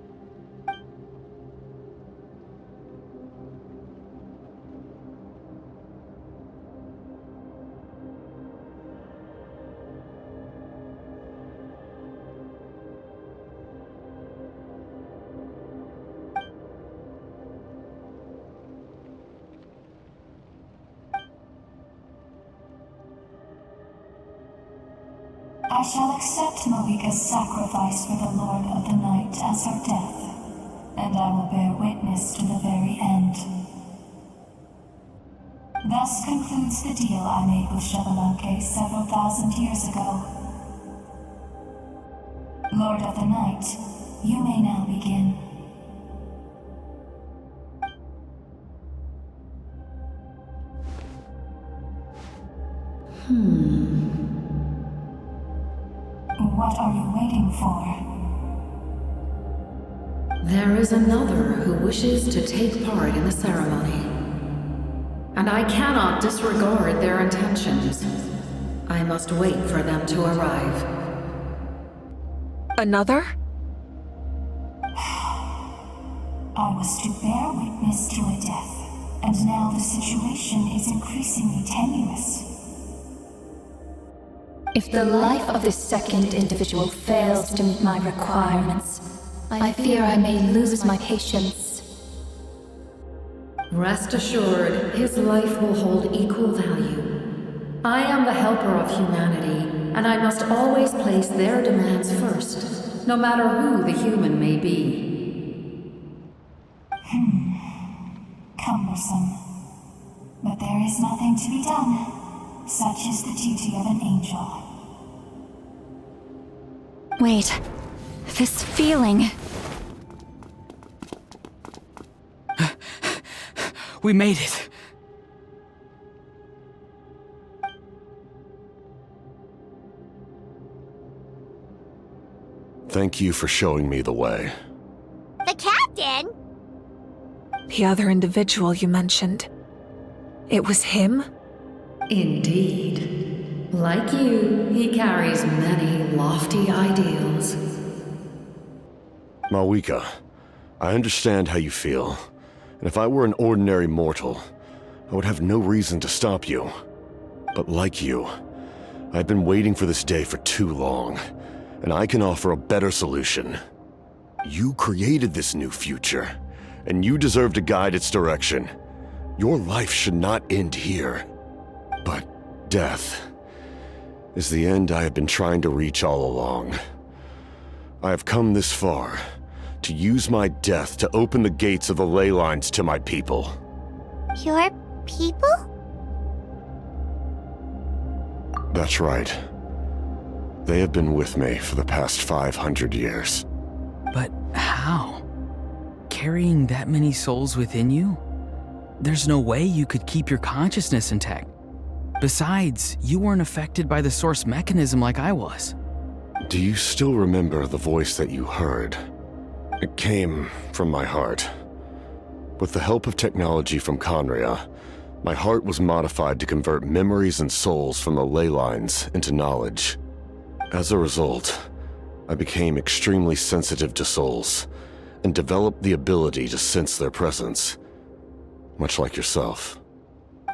I shall accept Malika's sacrifice for the Lord of the Night as her death, and I will bear witness to the very end. Thus concludes the deal I made with Xbalanque several thousand years ago. Lord of the Night, you may now begin. What are you waiting for? There is another who wishes to take part in the ceremony. And I cannot disregard their intentions. I must wait for them to arrive. Another? I was to bear witness to a death, and now the situation is increasingly tenuous. If the life of this second individual fails to meet my requirements, I fear I may lose my patience. Rest assured, his life will hold equal value. I am the helper of humanity, and I must always place their demands first, no matter who the human may be. Cumbersome. But there is nothing to be done. Such is the duty of an angel. Wait. This feeling. We made it. Thank you for showing me the way. The captain? The other individual you mentioned. It was him? Indeed. Like you, he carries many lofty ideals. Malwika, I understand how you feel, and if I were an ordinary mortal, I would have no reason to stop you. But like you, I've been waiting for this day for too long, and I can offer a better solution. You created this new future, and you deserve to guide its direction. Your life should not end here. But death is the end I have been trying to reach all along. I have come this far to use my death to open the gates of the ley lines to my people. Your people? That's right. They have been with me for the past 500 years. But how? Carrying that many souls within you? There's no way you could keep your consciousness intact. Besides, you weren't affected by the source mechanism like I was. Do you still remember the voice that you heard? It came from my heart. With the help of technology from Conria, my heart was modified to convert memories and souls from the ley lines into knowledge. As a result, I became extremely sensitive to souls, and developed the ability to sense their presence, much like yourself.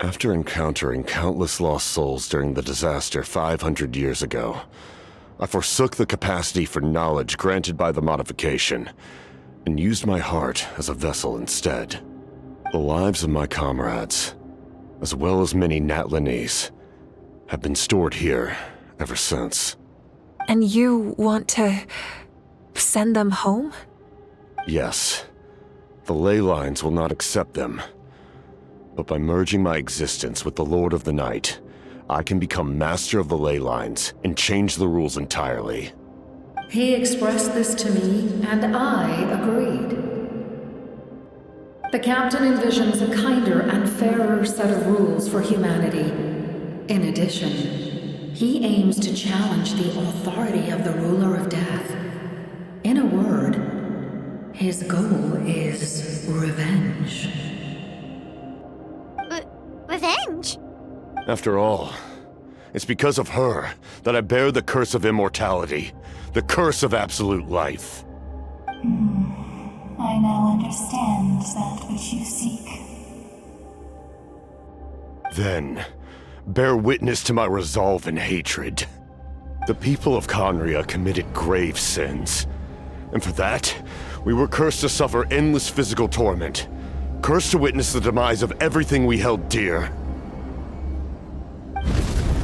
After encountering countless lost souls during the disaster 500 years ago, I forsook the capacity for knowledge granted by the modification, and used my heart as a vessel instead. The lives of my comrades, as well as many Natlanese, have been stored here ever since. And you want to send them home? Yes. The ley lines will not accept them. But by merging my existence with the Lord of the Night, I can become master of the ley lines and change the rules entirely. He expressed this to me, and I agreed. The captain envisions a kinder and fairer set of rules for humanity. In addition, he aims to challenge the authority of the ruler of death. In a word, his goal is revenge. Revenge? After all, it's because of her that I bear the curse of immortality, the curse of absolute life. I now understand that which you seek. Then, bear witness to my resolve and hatred. The people of Conria committed grave sins, and for that, we were cursed to suffer endless physical torment, cursed to witness the demise of everything we held dear.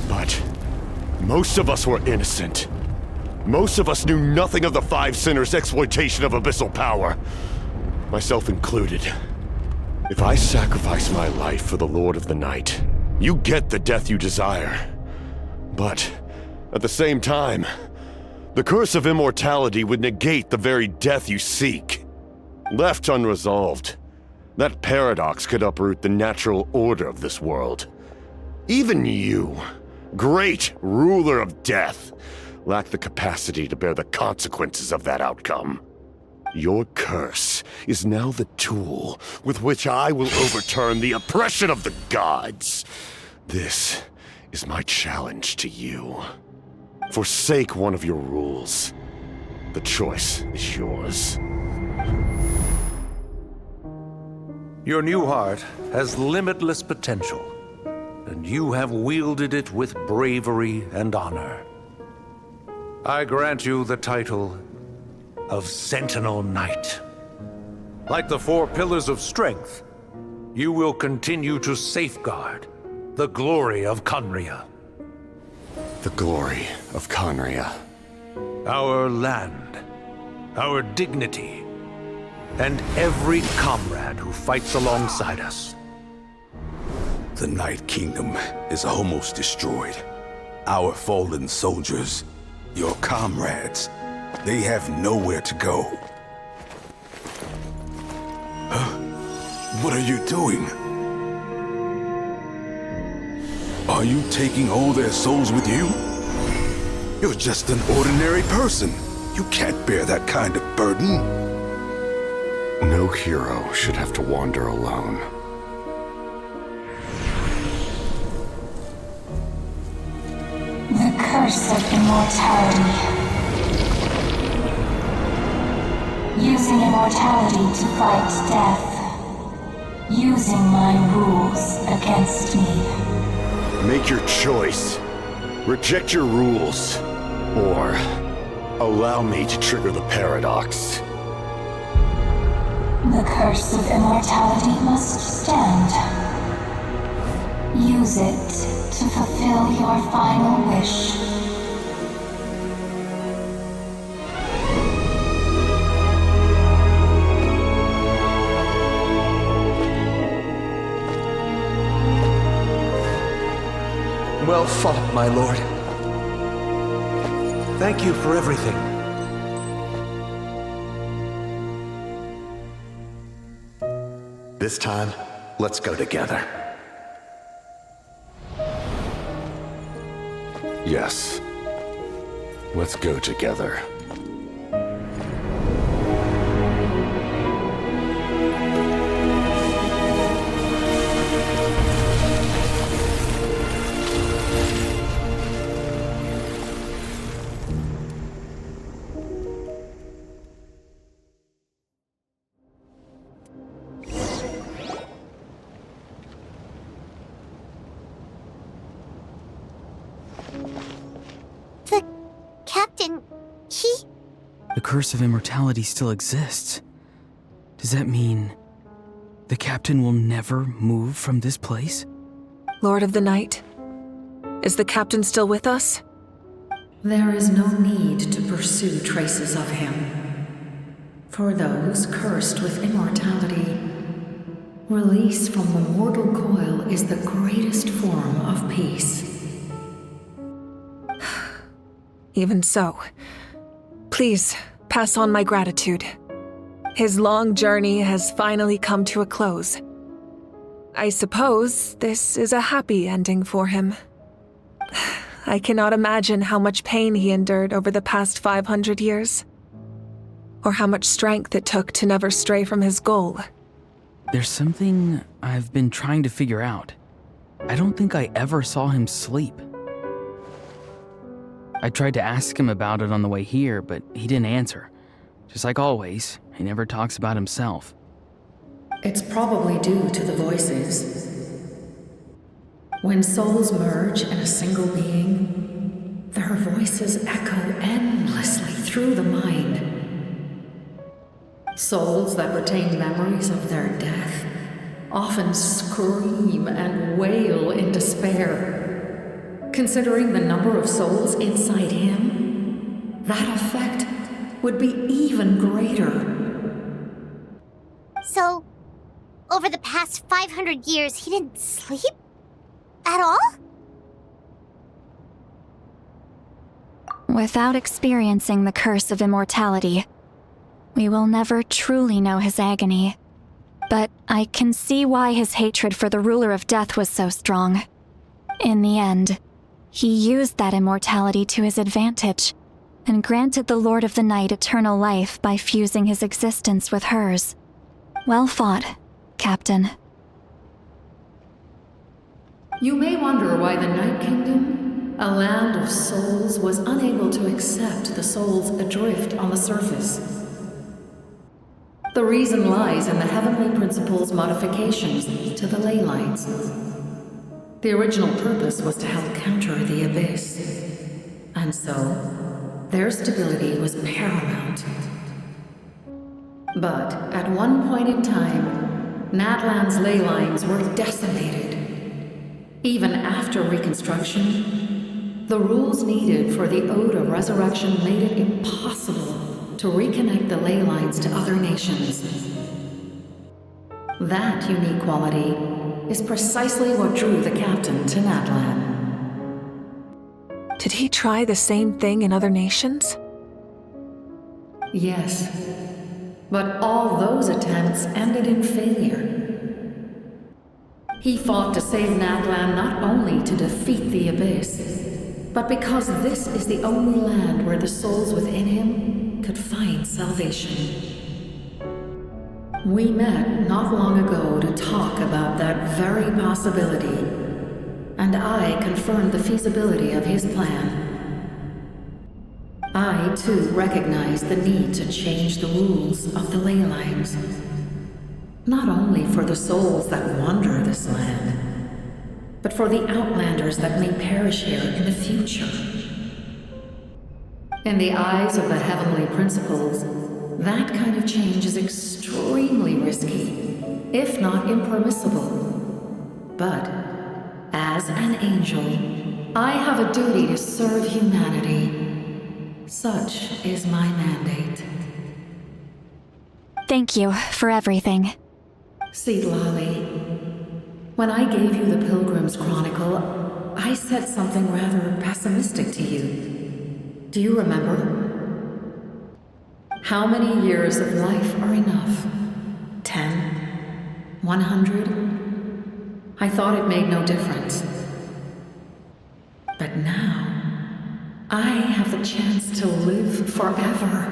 But most of us were innocent. Most of us knew nothing of the Five Sinners' exploitation of abyssal power, myself included. If I sacrifice my life for the Lord of the Night, you get the death you desire. But at the same time, the curse of immortality would negate the very death you seek. Left unresolved, that paradox could uproot the natural order of this world. Even you, great ruler of death, lack the capacity to bear the consequences of that outcome. Your curse is now the tool with which I will overturn the oppression of the gods. This is my challenge to you. Forsake one of your rules. The choice is yours. Your new heart has limitless potential, and you have wielded it with bravery and honor. I grant you the title of Sentinel Knight. Like the 4 pillars of strength, you will continue to safeguard the glory of Conria. The glory of Conria. Our land, our dignity, and every comrade who fights alongside us. The Night Kingdom is almost destroyed. Our fallen soldiers, your comrades, they have nowhere to go. What are you doing? Are you taking all their souls with you? You're just an ordinary person. You can't bear that kind of burden. No hero should have to wander alone. The curse of immortality. Using immortality to fight death. Using my rules against me. Make your choice. Reject your rules. Or allow me to trigger the paradox. The curse of immortality must stand. Use it to fulfill your final wish. Well fought, my lord. Thank you for everything. This time, let's go together. Yes. Let's go together. The captain, The curse of immortality still exists. Does that mean the captain will never move from this place? Lord of the Night, is the captain still with us? There is no need to pursue traces of him. For those cursed with immortality, release from the mortal coil is the greatest form of peace. Even so, please pass on my gratitude. His long journey has finally come to a close. I suppose this is a happy ending for him. I cannot imagine how much pain he endured over the past 500 years, or how much strength it took to never stray from his goal. There's something I've been trying to figure out. I don't think I ever saw him sleep. I tried to ask him about it on the way here, but he didn't answer. Just like always, he never talks about himself. It's probably due to the voices. When souls merge in a single being, their voices echo endlessly through the mind. Souls that retain memories of their death often scream and wail in despair. Considering the number of souls inside him, that effect would be even greater. So, over the past 500 years, he didn't sleep? At all? Without experiencing the curse of immortality, we will never truly know his agony. But I can see why his hatred for the ruler of death was so strong. In the end, he used that immortality to his advantage, and granted the Lord of the Night eternal life by fusing his existence with hers. Well fought, Captain. You may wonder why the Night Kingdom A land of souls was unable to accept the souls adrift on the surface. The reason lies in the Heavenly Principle's modifications to the ley lines. The original purpose was to help counter the Abyss, and so their stability was paramount. But at one point in time, Natlan's ley lines were decimated. Even after reconstruction, the rules needed for the Ode of Resurrection made it impossible to reconnect the ley lines to other nations. That unique quality is precisely what drew the captain to Natlan. Did he try the same thing in other nations? Yes, but all those attempts ended in failure. He fought to save Natlan not only to defeat the Abyss, but because this is the only land where the souls within him could find salvation. We met not long ago to talk about that very possibility, and I confirmed the feasibility of his plan. I, too, recognized the need to change the rules of the ley lines, not only for the souls that wander this land, but for the outlanders that may perish here in the future. In the eyes of the Heavenly Principles, that kind of change is extremely risky, if not impermissible. But, as an angel, I have a duty to serve humanity. Such is my mandate. Thank you for everything. See, Lolly, when I gave you the Pilgrim's Chronicle, I said something rather pessimistic to you. Do you remember? How many years of life are enough? 10? 100? I thought it made no difference. But now, I have the chance to live forever.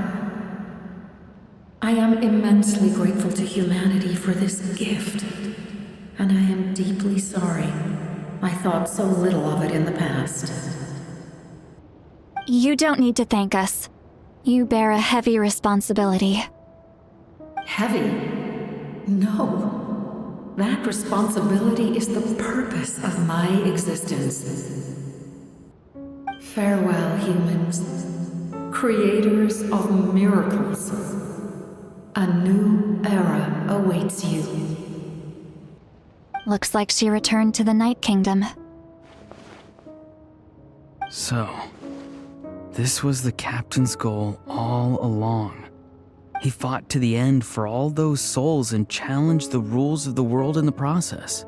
I am immensely grateful to humanity for this gift, and I am deeply sorry I thought so little of it in the past. You don't need to thank us. You bear a heavy responsibility. Heavy? No. That responsibility is the purpose of my existence. Farewell, humans. Creators of miracles. A new era awaits you. Looks like she returned to the Night Kingdom. So, this was the captain's goal all along. He fought to the end for all those souls and challenged the rules of the world in the process.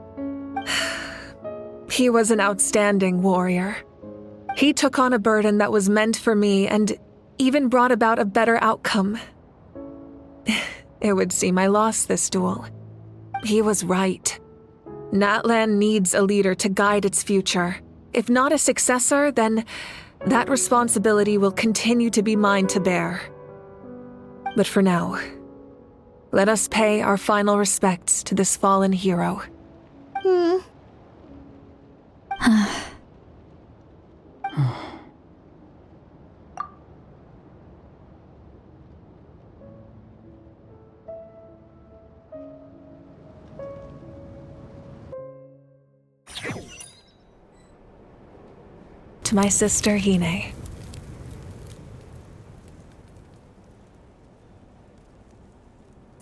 He was an outstanding warrior. He took on a burden that was meant for me and even brought about a better outcome. It would seem I lost this duel. He was right. Natlan needs a leader to guide its future. If not a successor, then that responsibility will continue to be mine to bear. But for now, let us pay our final respects to this fallen hero. To my sister, Hine.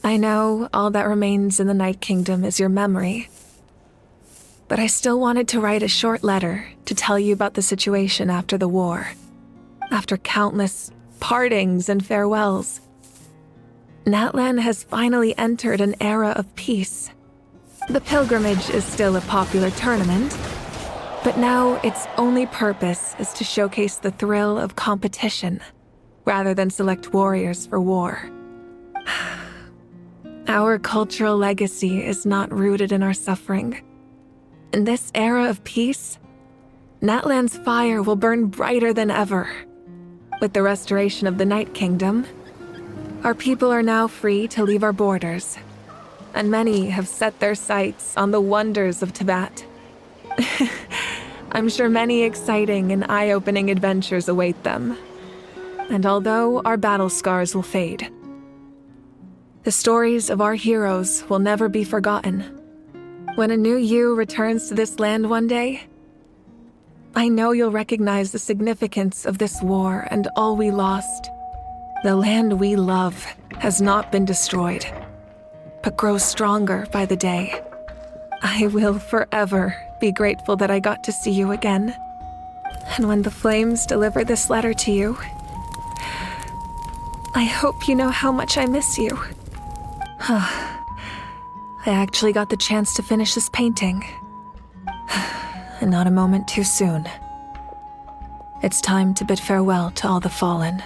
I know all that remains in the Night Kingdom is your memory, but I still wanted to write a short letter to tell you about the situation after the war. After countless partings and farewells, Natlan has finally entered an era of peace. The pilgrimage is still a popular tournament, but now its only purpose is to showcase the thrill of competition, rather than select warriors for war. Our cultural legacy is not rooted in our suffering. In this era of peace, Natlan's fire will burn brighter than ever. With the restoration of the Night Kingdom, our people are now free to leave our borders, and many have set their sights on the wonders of Tibet. I'm sure many exciting and eye-opening adventures await them. And although our battle scars will fade, the stories of our heroes will never be forgotten. When a new you returns to this land one day, I know you'll recognize the significance of this war and all we lost. The land we love has not been destroyed, but grows stronger by the day. I will forever be grateful that I got to see you again. And when the flames deliver this letter to you, I hope you know how much I miss you. I actually got the chance to finish this painting. And not a moment too soon. It's time to bid farewell to all the fallen.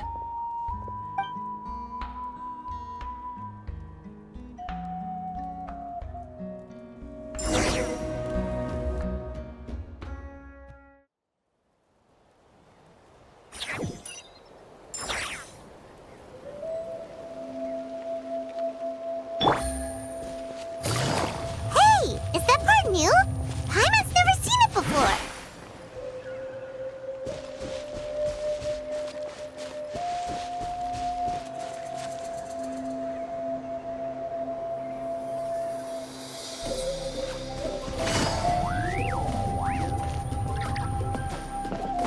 Hey! Is that part new? Paimon's never seen it before.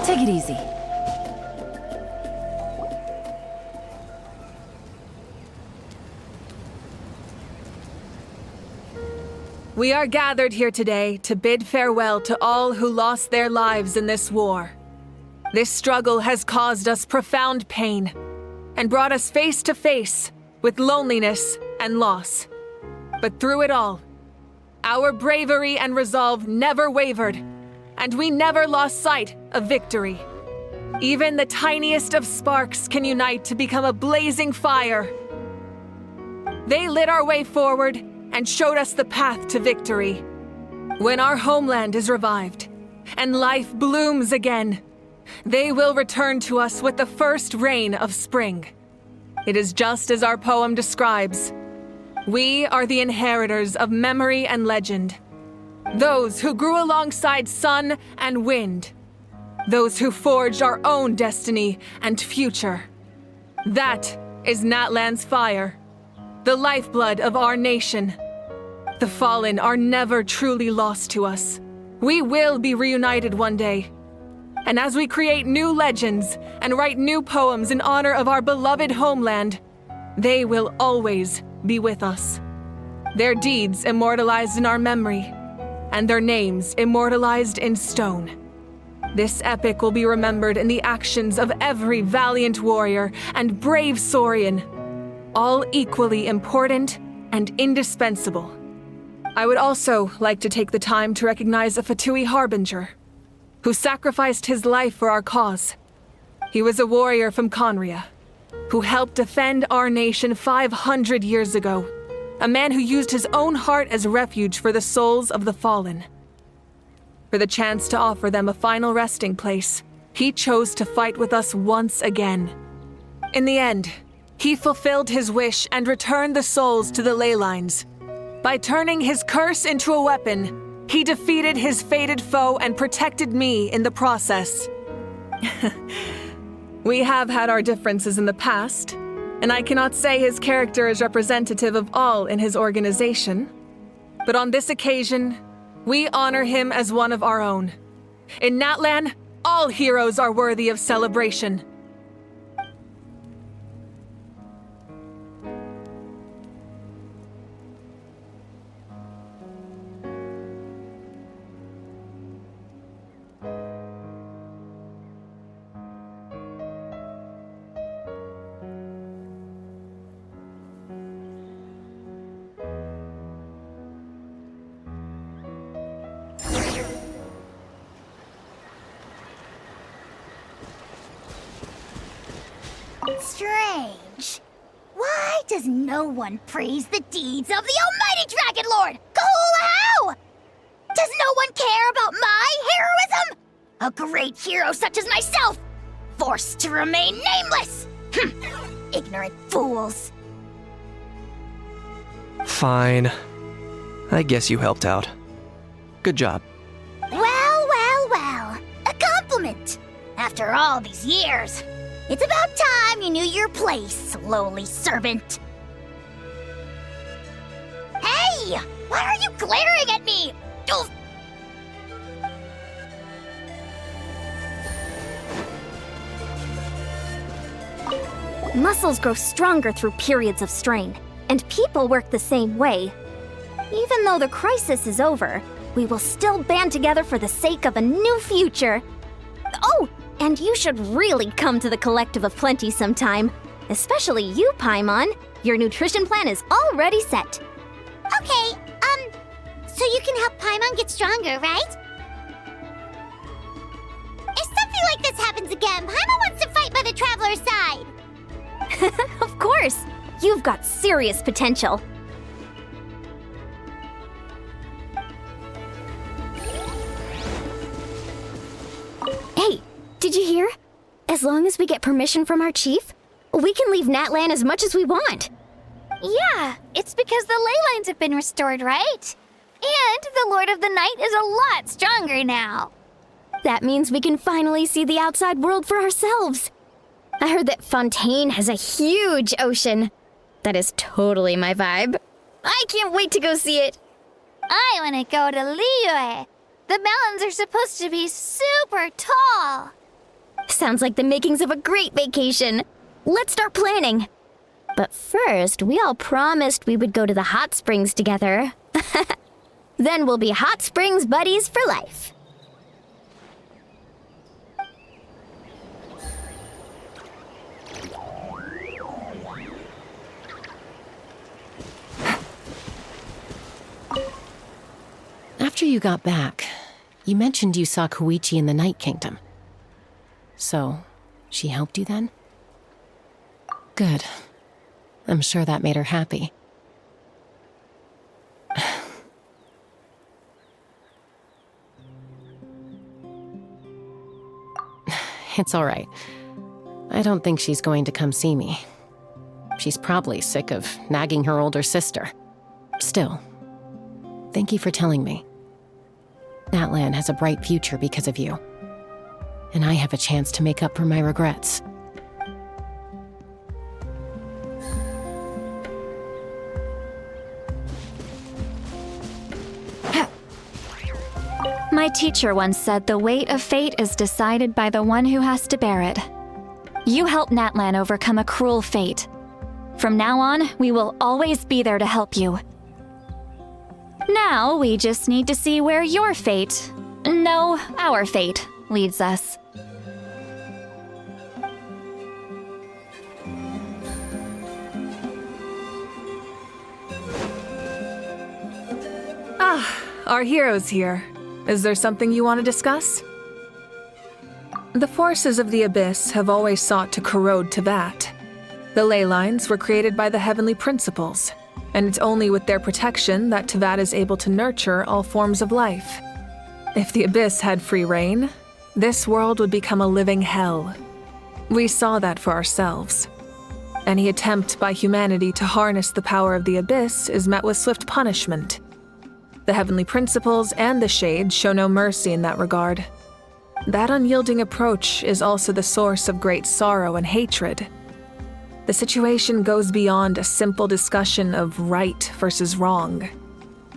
Take it easy. We are gathered here today to bid farewell to all who lost their lives in this war. This struggle has caused us profound pain and brought us face to face with loneliness and loss. But through it all, our bravery and resolve never wavered, and we never lost sight of victory. Even the tiniest of sparks can unite to become a blazing fire. They lit our way forward and showed us the path to victory. When our homeland is revived and life blooms again, they will return to us with the first rain of spring. It is just as our poem describes. We are the inheritors of memory and legend. Those who grew alongside sun and wind. Those who forged our own destiny and future. That is Natlan's fire, the lifeblood of our nation. The fallen are never truly lost to us. We will be reunited one day. And as we create new legends and write new poems in honor of our beloved homeland, they will always be with us. Their deeds immortalized in our memory, and their names immortalized in stone. This epic will be remembered in the actions of every valiant warrior and brave Saurian, all equally important and indispensable. I would also like to take the time to recognize a Fatui Harbinger, who sacrificed his life for our cause. He was a warrior from Conria, who helped defend our nation 500 years ago, a man who used his own heart as refuge for the souls of the fallen. For the chance to offer them a final resting place, he chose to fight with us once again. In the end, he fulfilled his wish and returned the souls to the ley lines. By turning his curse into a weapon, he defeated his fated foe and protected me in the process. We have had our differences in the past, and I cannot say his character is representative of all in his organization. But on this occasion, we honor him as one of our own. In Natlan, all heroes are worthy of celebration. Strange. Why does no one praise the deeds of the Almighty Dragon Lord, Kahula? Does no one care about my heroism? A great hero such as myself, forced to remain nameless. Ignorant fools. Fine. I guess you helped out. Good job. Well, well, well. after all these years. It's about time you knew your place, lowly servant. Hey! Why are you glaring at me? Oof. Muscles grow stronger through periods of strain, and people work the same way. Even though the crisis is over, we will still band together for the sake of a new future. Oh, and you should really come to the Collective of Plenty sometime. Especially you, Paimon. Your nutrition plan is already set. Okay, so you can help Paimon get stronger, right? If something like this happens again, Paimon wants to fight by the Traveler's side. Of course! You've got serious potential. Hey, did you hear? As long as we get permission from our chief, we can leave Natlan as much as we want. Yeah, it's because the ley lines have been restored, right? And the Lord of the Night is a lot stronger now. That means we can finally see the outside world for ourselves. I heard that Fontaine has a huge ocean. That is totally my vibe. I can't wait to go see it. I want to go to Liyue. The mountains are supposed to be super tall. Sounds like the makings of a great vacation. Let's start planning. But first, we all promised we would go to the hot springs together. Then we'll be hot springs buddies for life. After you got back, you mentioned you saw Koichi in the Night Kingdom. So, she helped you then? Good. I'm sure that made her happy. It's all right. I don't think she's going to come see me. She's probably sick of nagging her older sister. Still, thank you for telling me. Natlan has a bright future because of you. And I have a chance to make up for my regrets. My teacher once said the weight of fate is decided by the one who has to bear it. You helped Natlan overcome a cruel fate. From now on, we will always be there to help you. Now, we just need to see where your fate, no, our fate, leads us. Ah, our hero's here. Is there something you want to discuss? The forces of the Abyss have always sought to corrode Teyvat. The ley lines were created by the Heavenly Principles, and it's only with their protection that Teyvat is able to nurture all forms of life. If the Abyss had free reign, this world would become a living hell. We saw that for ourselves. Any attempt by humanity to harness the power of the Abyss is met with swift punishment. The Heavenly Principles and the Shades show no mercy in that regard. That unyielding approach is also the source of great sorrow and hatred. The situation goes beyond a simple discussion of right versus wrong.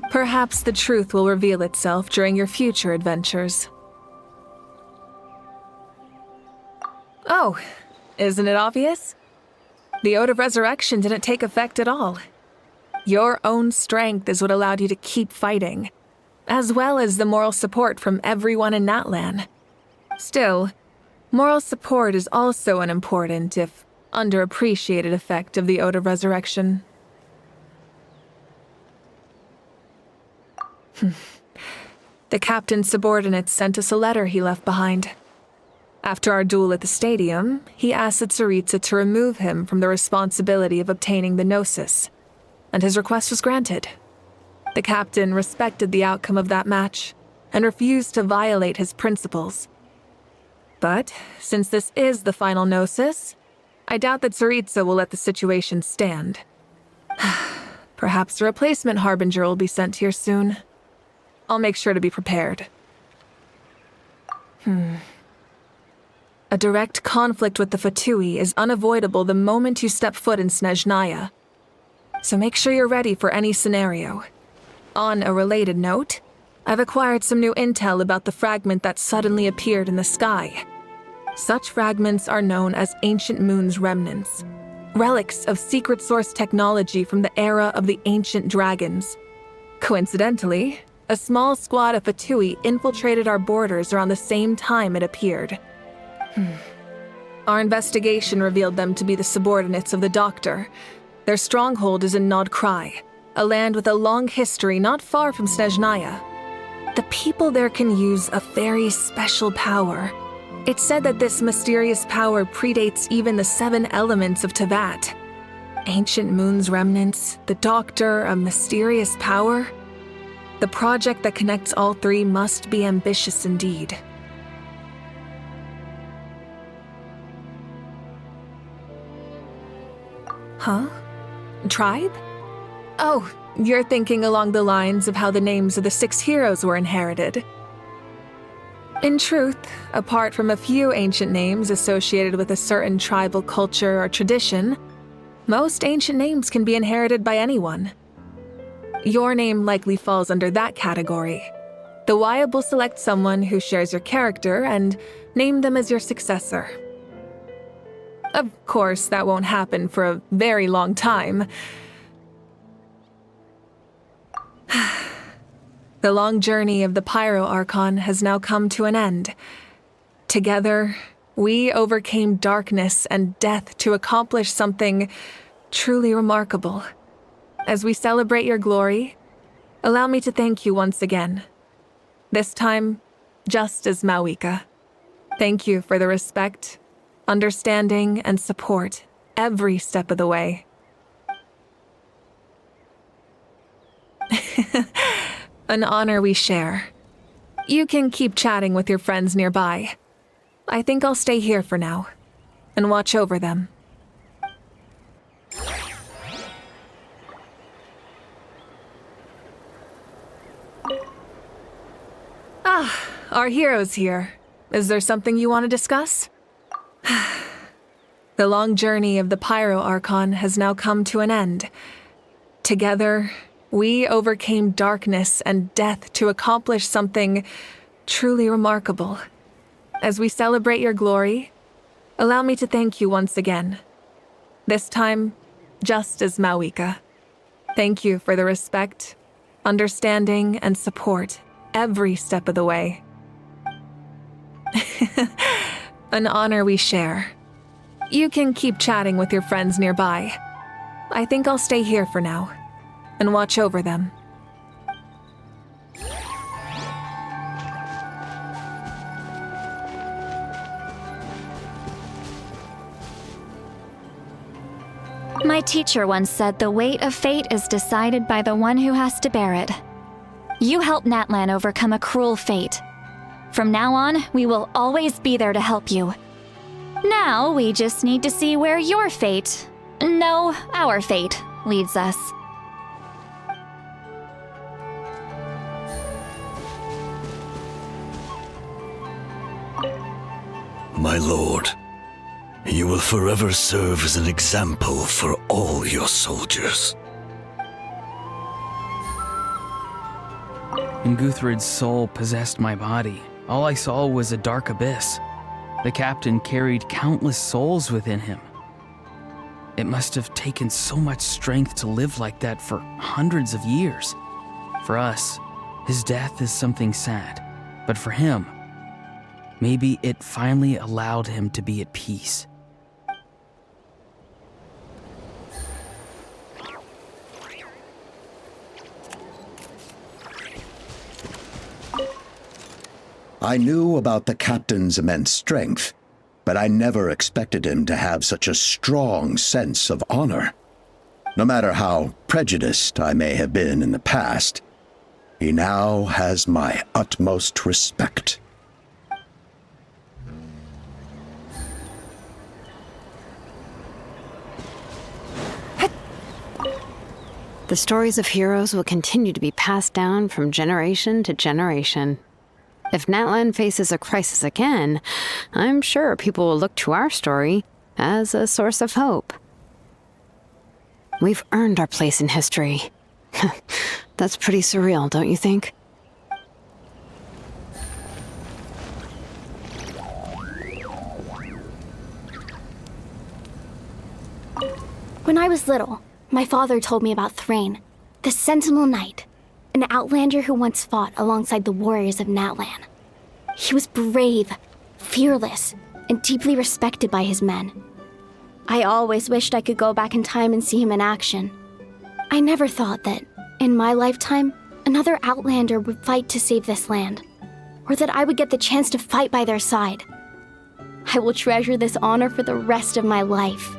Perhaps the truth will reveal itself during your future adventures. Oh, isn't it obvious? The Ode of Resurrection didn't take effect at all. Your own strength is what allowed you to keep fighting, as well as the moral support from everyone in Natlan. Still, moral support is also an important, if underappreciated, effect of the Ode of Resurrection. The captain's subordinates sent us a letter he left behind. After our duel at the stadium, he asked Tsaritsa to remove him from the responsibility of obtaining the Gnosis, and his request was granted. The captain respected the outcome of that match and refused to violate his principles. But since this is the final Gnosis, I doubt that Tsaritsa will let the situation stand. Perhaps a replacement Harbinger will be sent here soon. I'll make sure to be prepared. A direct conflict with the Fatui is unavoidable the moment you step foot in Snezhnaya. So make sure you're ready for any scenario. On a related note, I've acquired some new intel about the fragment that suddenly appeared in the sky. Such fragments are known as Ancient Moon's remnants, relics of secret source technology from the era of the ancient dragons. Coincidentally, a small squad of Fatui infiltrated our borders around the same time it appeared. Our investigation revealed them to be the subordinates of the Doctor. Their stronghold is in Nod Krai, a land with a long history not far from Snezhnaya. The people there can use a very special power. It's said that this mysterious power predates even the 7 elements of Tevat. Ancient Moon's remnants, the Doctor, a mysterious power. The project that connects all 3 must be ambitious indeed. Huh? Tribe? Oh, you're thinking along the lines of how the names of the 6 heroes were inherited. In truth, apart from a few ancient names associated with a certain tribal culture or tradition, most ancient names can be inherited by anyone. Your name likely falls under that category. The Wyab will select someone who shares your character and name them as your successor. Of course, that won't happen for a very long time. The long journey of the Pyro Archon has now come to an end. Together, we overcame darkness and death to accomplish something truly remarkable. As we celebrate your glory, allow me to thank you once again. This time, just as Mawika. Thank you for the respect, understanding, and support every step of the way. An honor we share. You can keep chatting with your friends nearby. I think I'll stay here for now and watch over them. Ah, our hero's here. Is there something you want to discuss? The long journey of the Pyro Archon has now come to an end. Together, we overcame darkness and death to accomplish something truly remarkable. As we celebrate your glory, allow me to thank you once again. This time, just as Mawika. Thank you for the respect, understanding, and support every step of the way. An honor we share. You can keep chatting with your friends nearby. I think I'll stay here for now and watch over them. My teacher once said the weight of fate is decided by the one who has to bear it. You helped Natlan overcome a cruel fate. From now on, we will always be there to help you. Now, we just need to see where your fate, no, our fate, leads us. My lord, you will forever serve as an example for all your soldiers. When Guthred's soul possessed my body, all I saw was a dark abyss. The captain carried countless souls within him. It must have taken so much strength to live like that for hundreds of years. For us, his death is something sad, but for him, maybe it finally allowed him to be at peace. I knew about the captain's immense strength, but I never expected him to have such a strong sense of honor. No matter how prejudiced I may have been in the past, he now has my utmost respect. The stories of heroes will continue to be passed down from generation to generation. If Natlan faces a crisis again, I'm sure people will look to our story as a source of hope. We've earned our place in history. That's pretty surreal, don't you think? When I was little, my father told me about Thrain, the Sentinel Knight, an outlander who once fought alongside the warriors of Natlan. He was brave, fearless, and deeply respected by his men. I always wished I could go back in time and see him in action. I never thought that, in my lifetime, another outlander would fight to save this land, or that I would get the chance to fight by their side. I will treasure this honor for the rest of my life.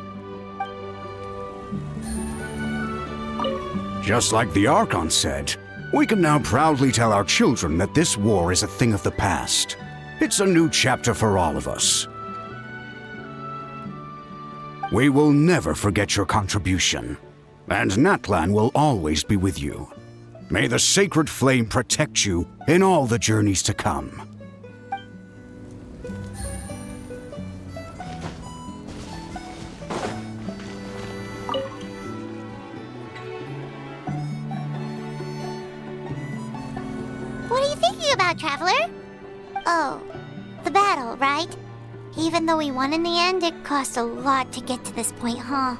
Just like the Archon said, we can now proudly tell our children that this war is a thing of the past. It's a new chapter for all of us. We will never forget your contribution, and Natlan will always be with you. May the sacred flame protect you in all the journeys to come. What are you thinking about, Traveler? Oh, the battle, right? Even though we won in the end, it cost a lot to get to this point, huh?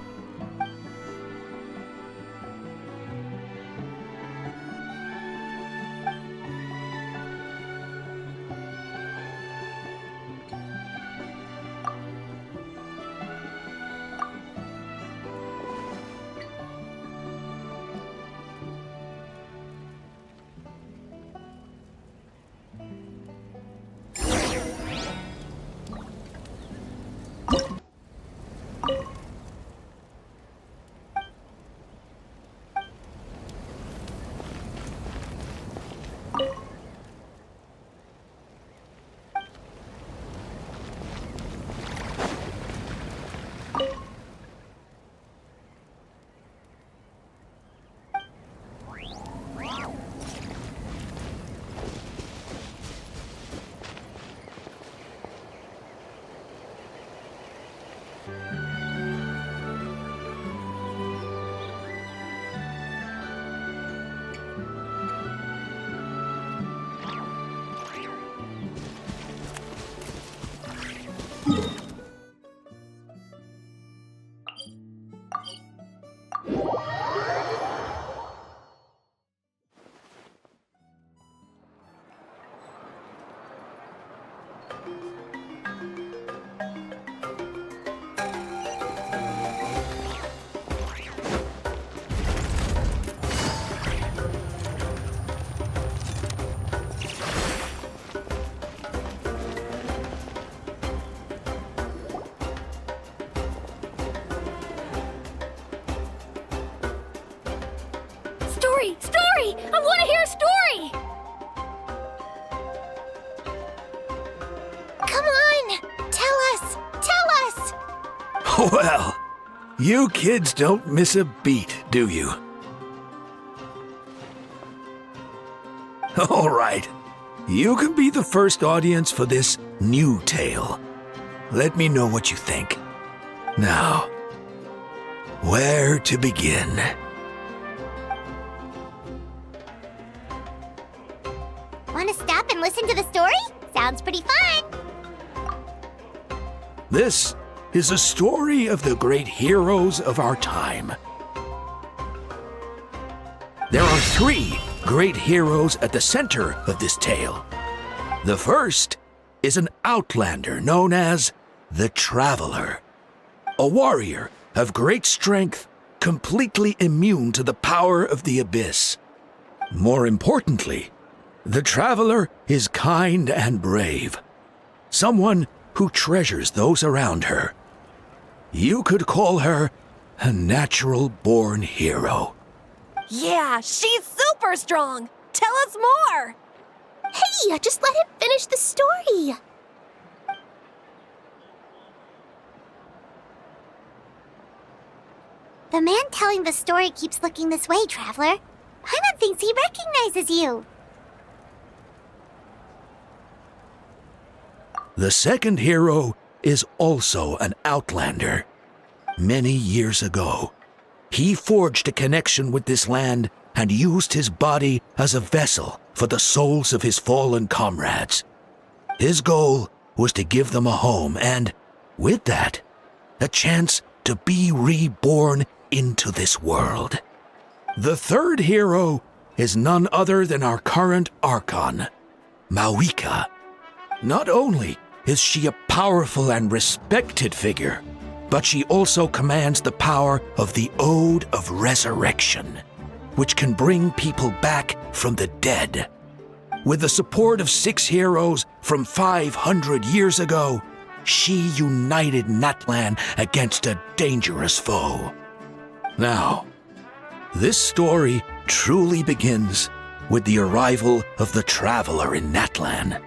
Story! I want to hear a story! Come on! Tell us! Tell us! Well, you kids don't miss a beat, do you? All right. You can be the first audience for this new tale. Let me know what you think. Now, where to begin? Want to stop and listen to the story? Sounds pretty fun! This is a story of the great heroes of our time. There are 3 great heroes at the center of this tale. The first is an outlander known as the Traveler, a warrior of great strength, completely immune to the power of the abyss. More importantly, the Traveler is kind and brave, someone who treasures those around her. You could call her a natural-born hero. Yeah, she's super strong! Tell us more! Hey, just let him finish the story! The man telling the story keeps looking this way, Traveler. Paimon thinks he recognizes you. The second hero is also an outlander. Many years ago, he forged a connection with this land and used his body as a vessel for the souls of his fallen comrades. His goal was to give them a home and, with that, a chance to be reborn into this world. The third hero is none other than our current Archon, Mawika. Not only is she a powerful and respected figure, but she also commands the power of the Ode of Resurrection, which can bring people back from the dead. With the support of 6 heroes from 500 years ago, she united Natlan against a dangerous foe. Now, this story truly begins with the arrival of the Traveler in Natlan.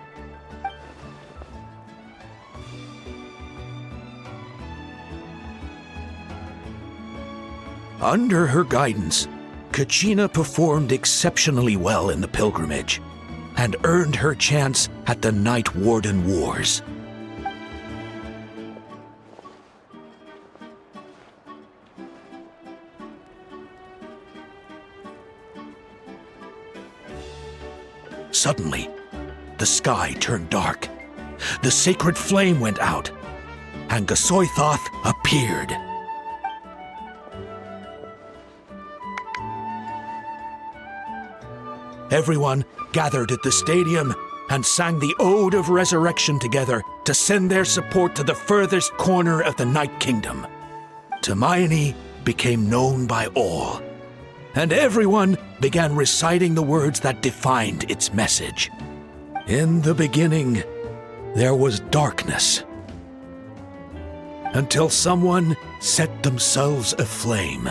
Under her guidance, Kachina performed exceptionally well in the pilgrimage and earned her chance at the Night Warden Wars. Suddenly, the sky turned dark. The sacred flame went out, and Gasoithoth appeared. Everyone gathered at the stadium and sang the Ode of Resurrection together to send their support to the furthest corner of the Night Kingdom. Hermione became known by all, and everyone began reciting the words that defined its message. In the beginning, there was darkness, until someone set themselves aflame.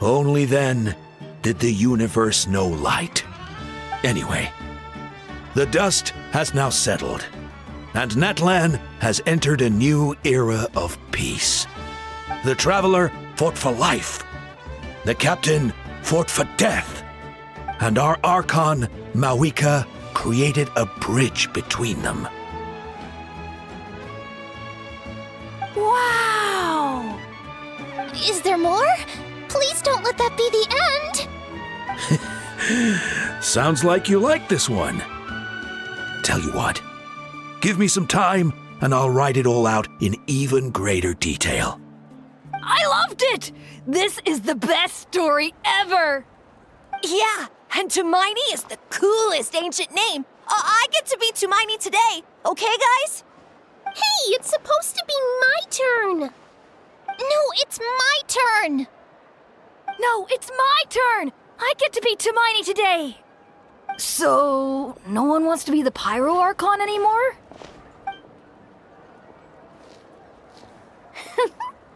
Only then did the universe know light. Anyway, the dust has now settled, and Natlan has entered a new era of peace. The Traveler fought for life, the Captain fought for death, and our Archon, Mawika, created a bridge between them. Wow! Is there more? Please don't let that be the end! Sounds like you like this one. Tell you what, give me some time and I'll write it all out in even greater detail. I loved it! This is the best story ever! Yeah, and Tumaini is the coolest ancient name. I get to be Tumaini today, okay, guys? Hey, it's supposed to be my turn! No, it's my turn! No, it's my turn! I get to be Tumaini today! So, no one wants to be the Pyro Archon anymore?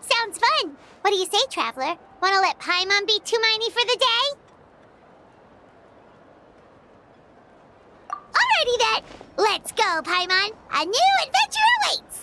Sounds fun! What do you say, Traveler? Wanna let Paimon be Tumaini for the day? Alrighty then! Let's go, Paimon! A new adventure awaits!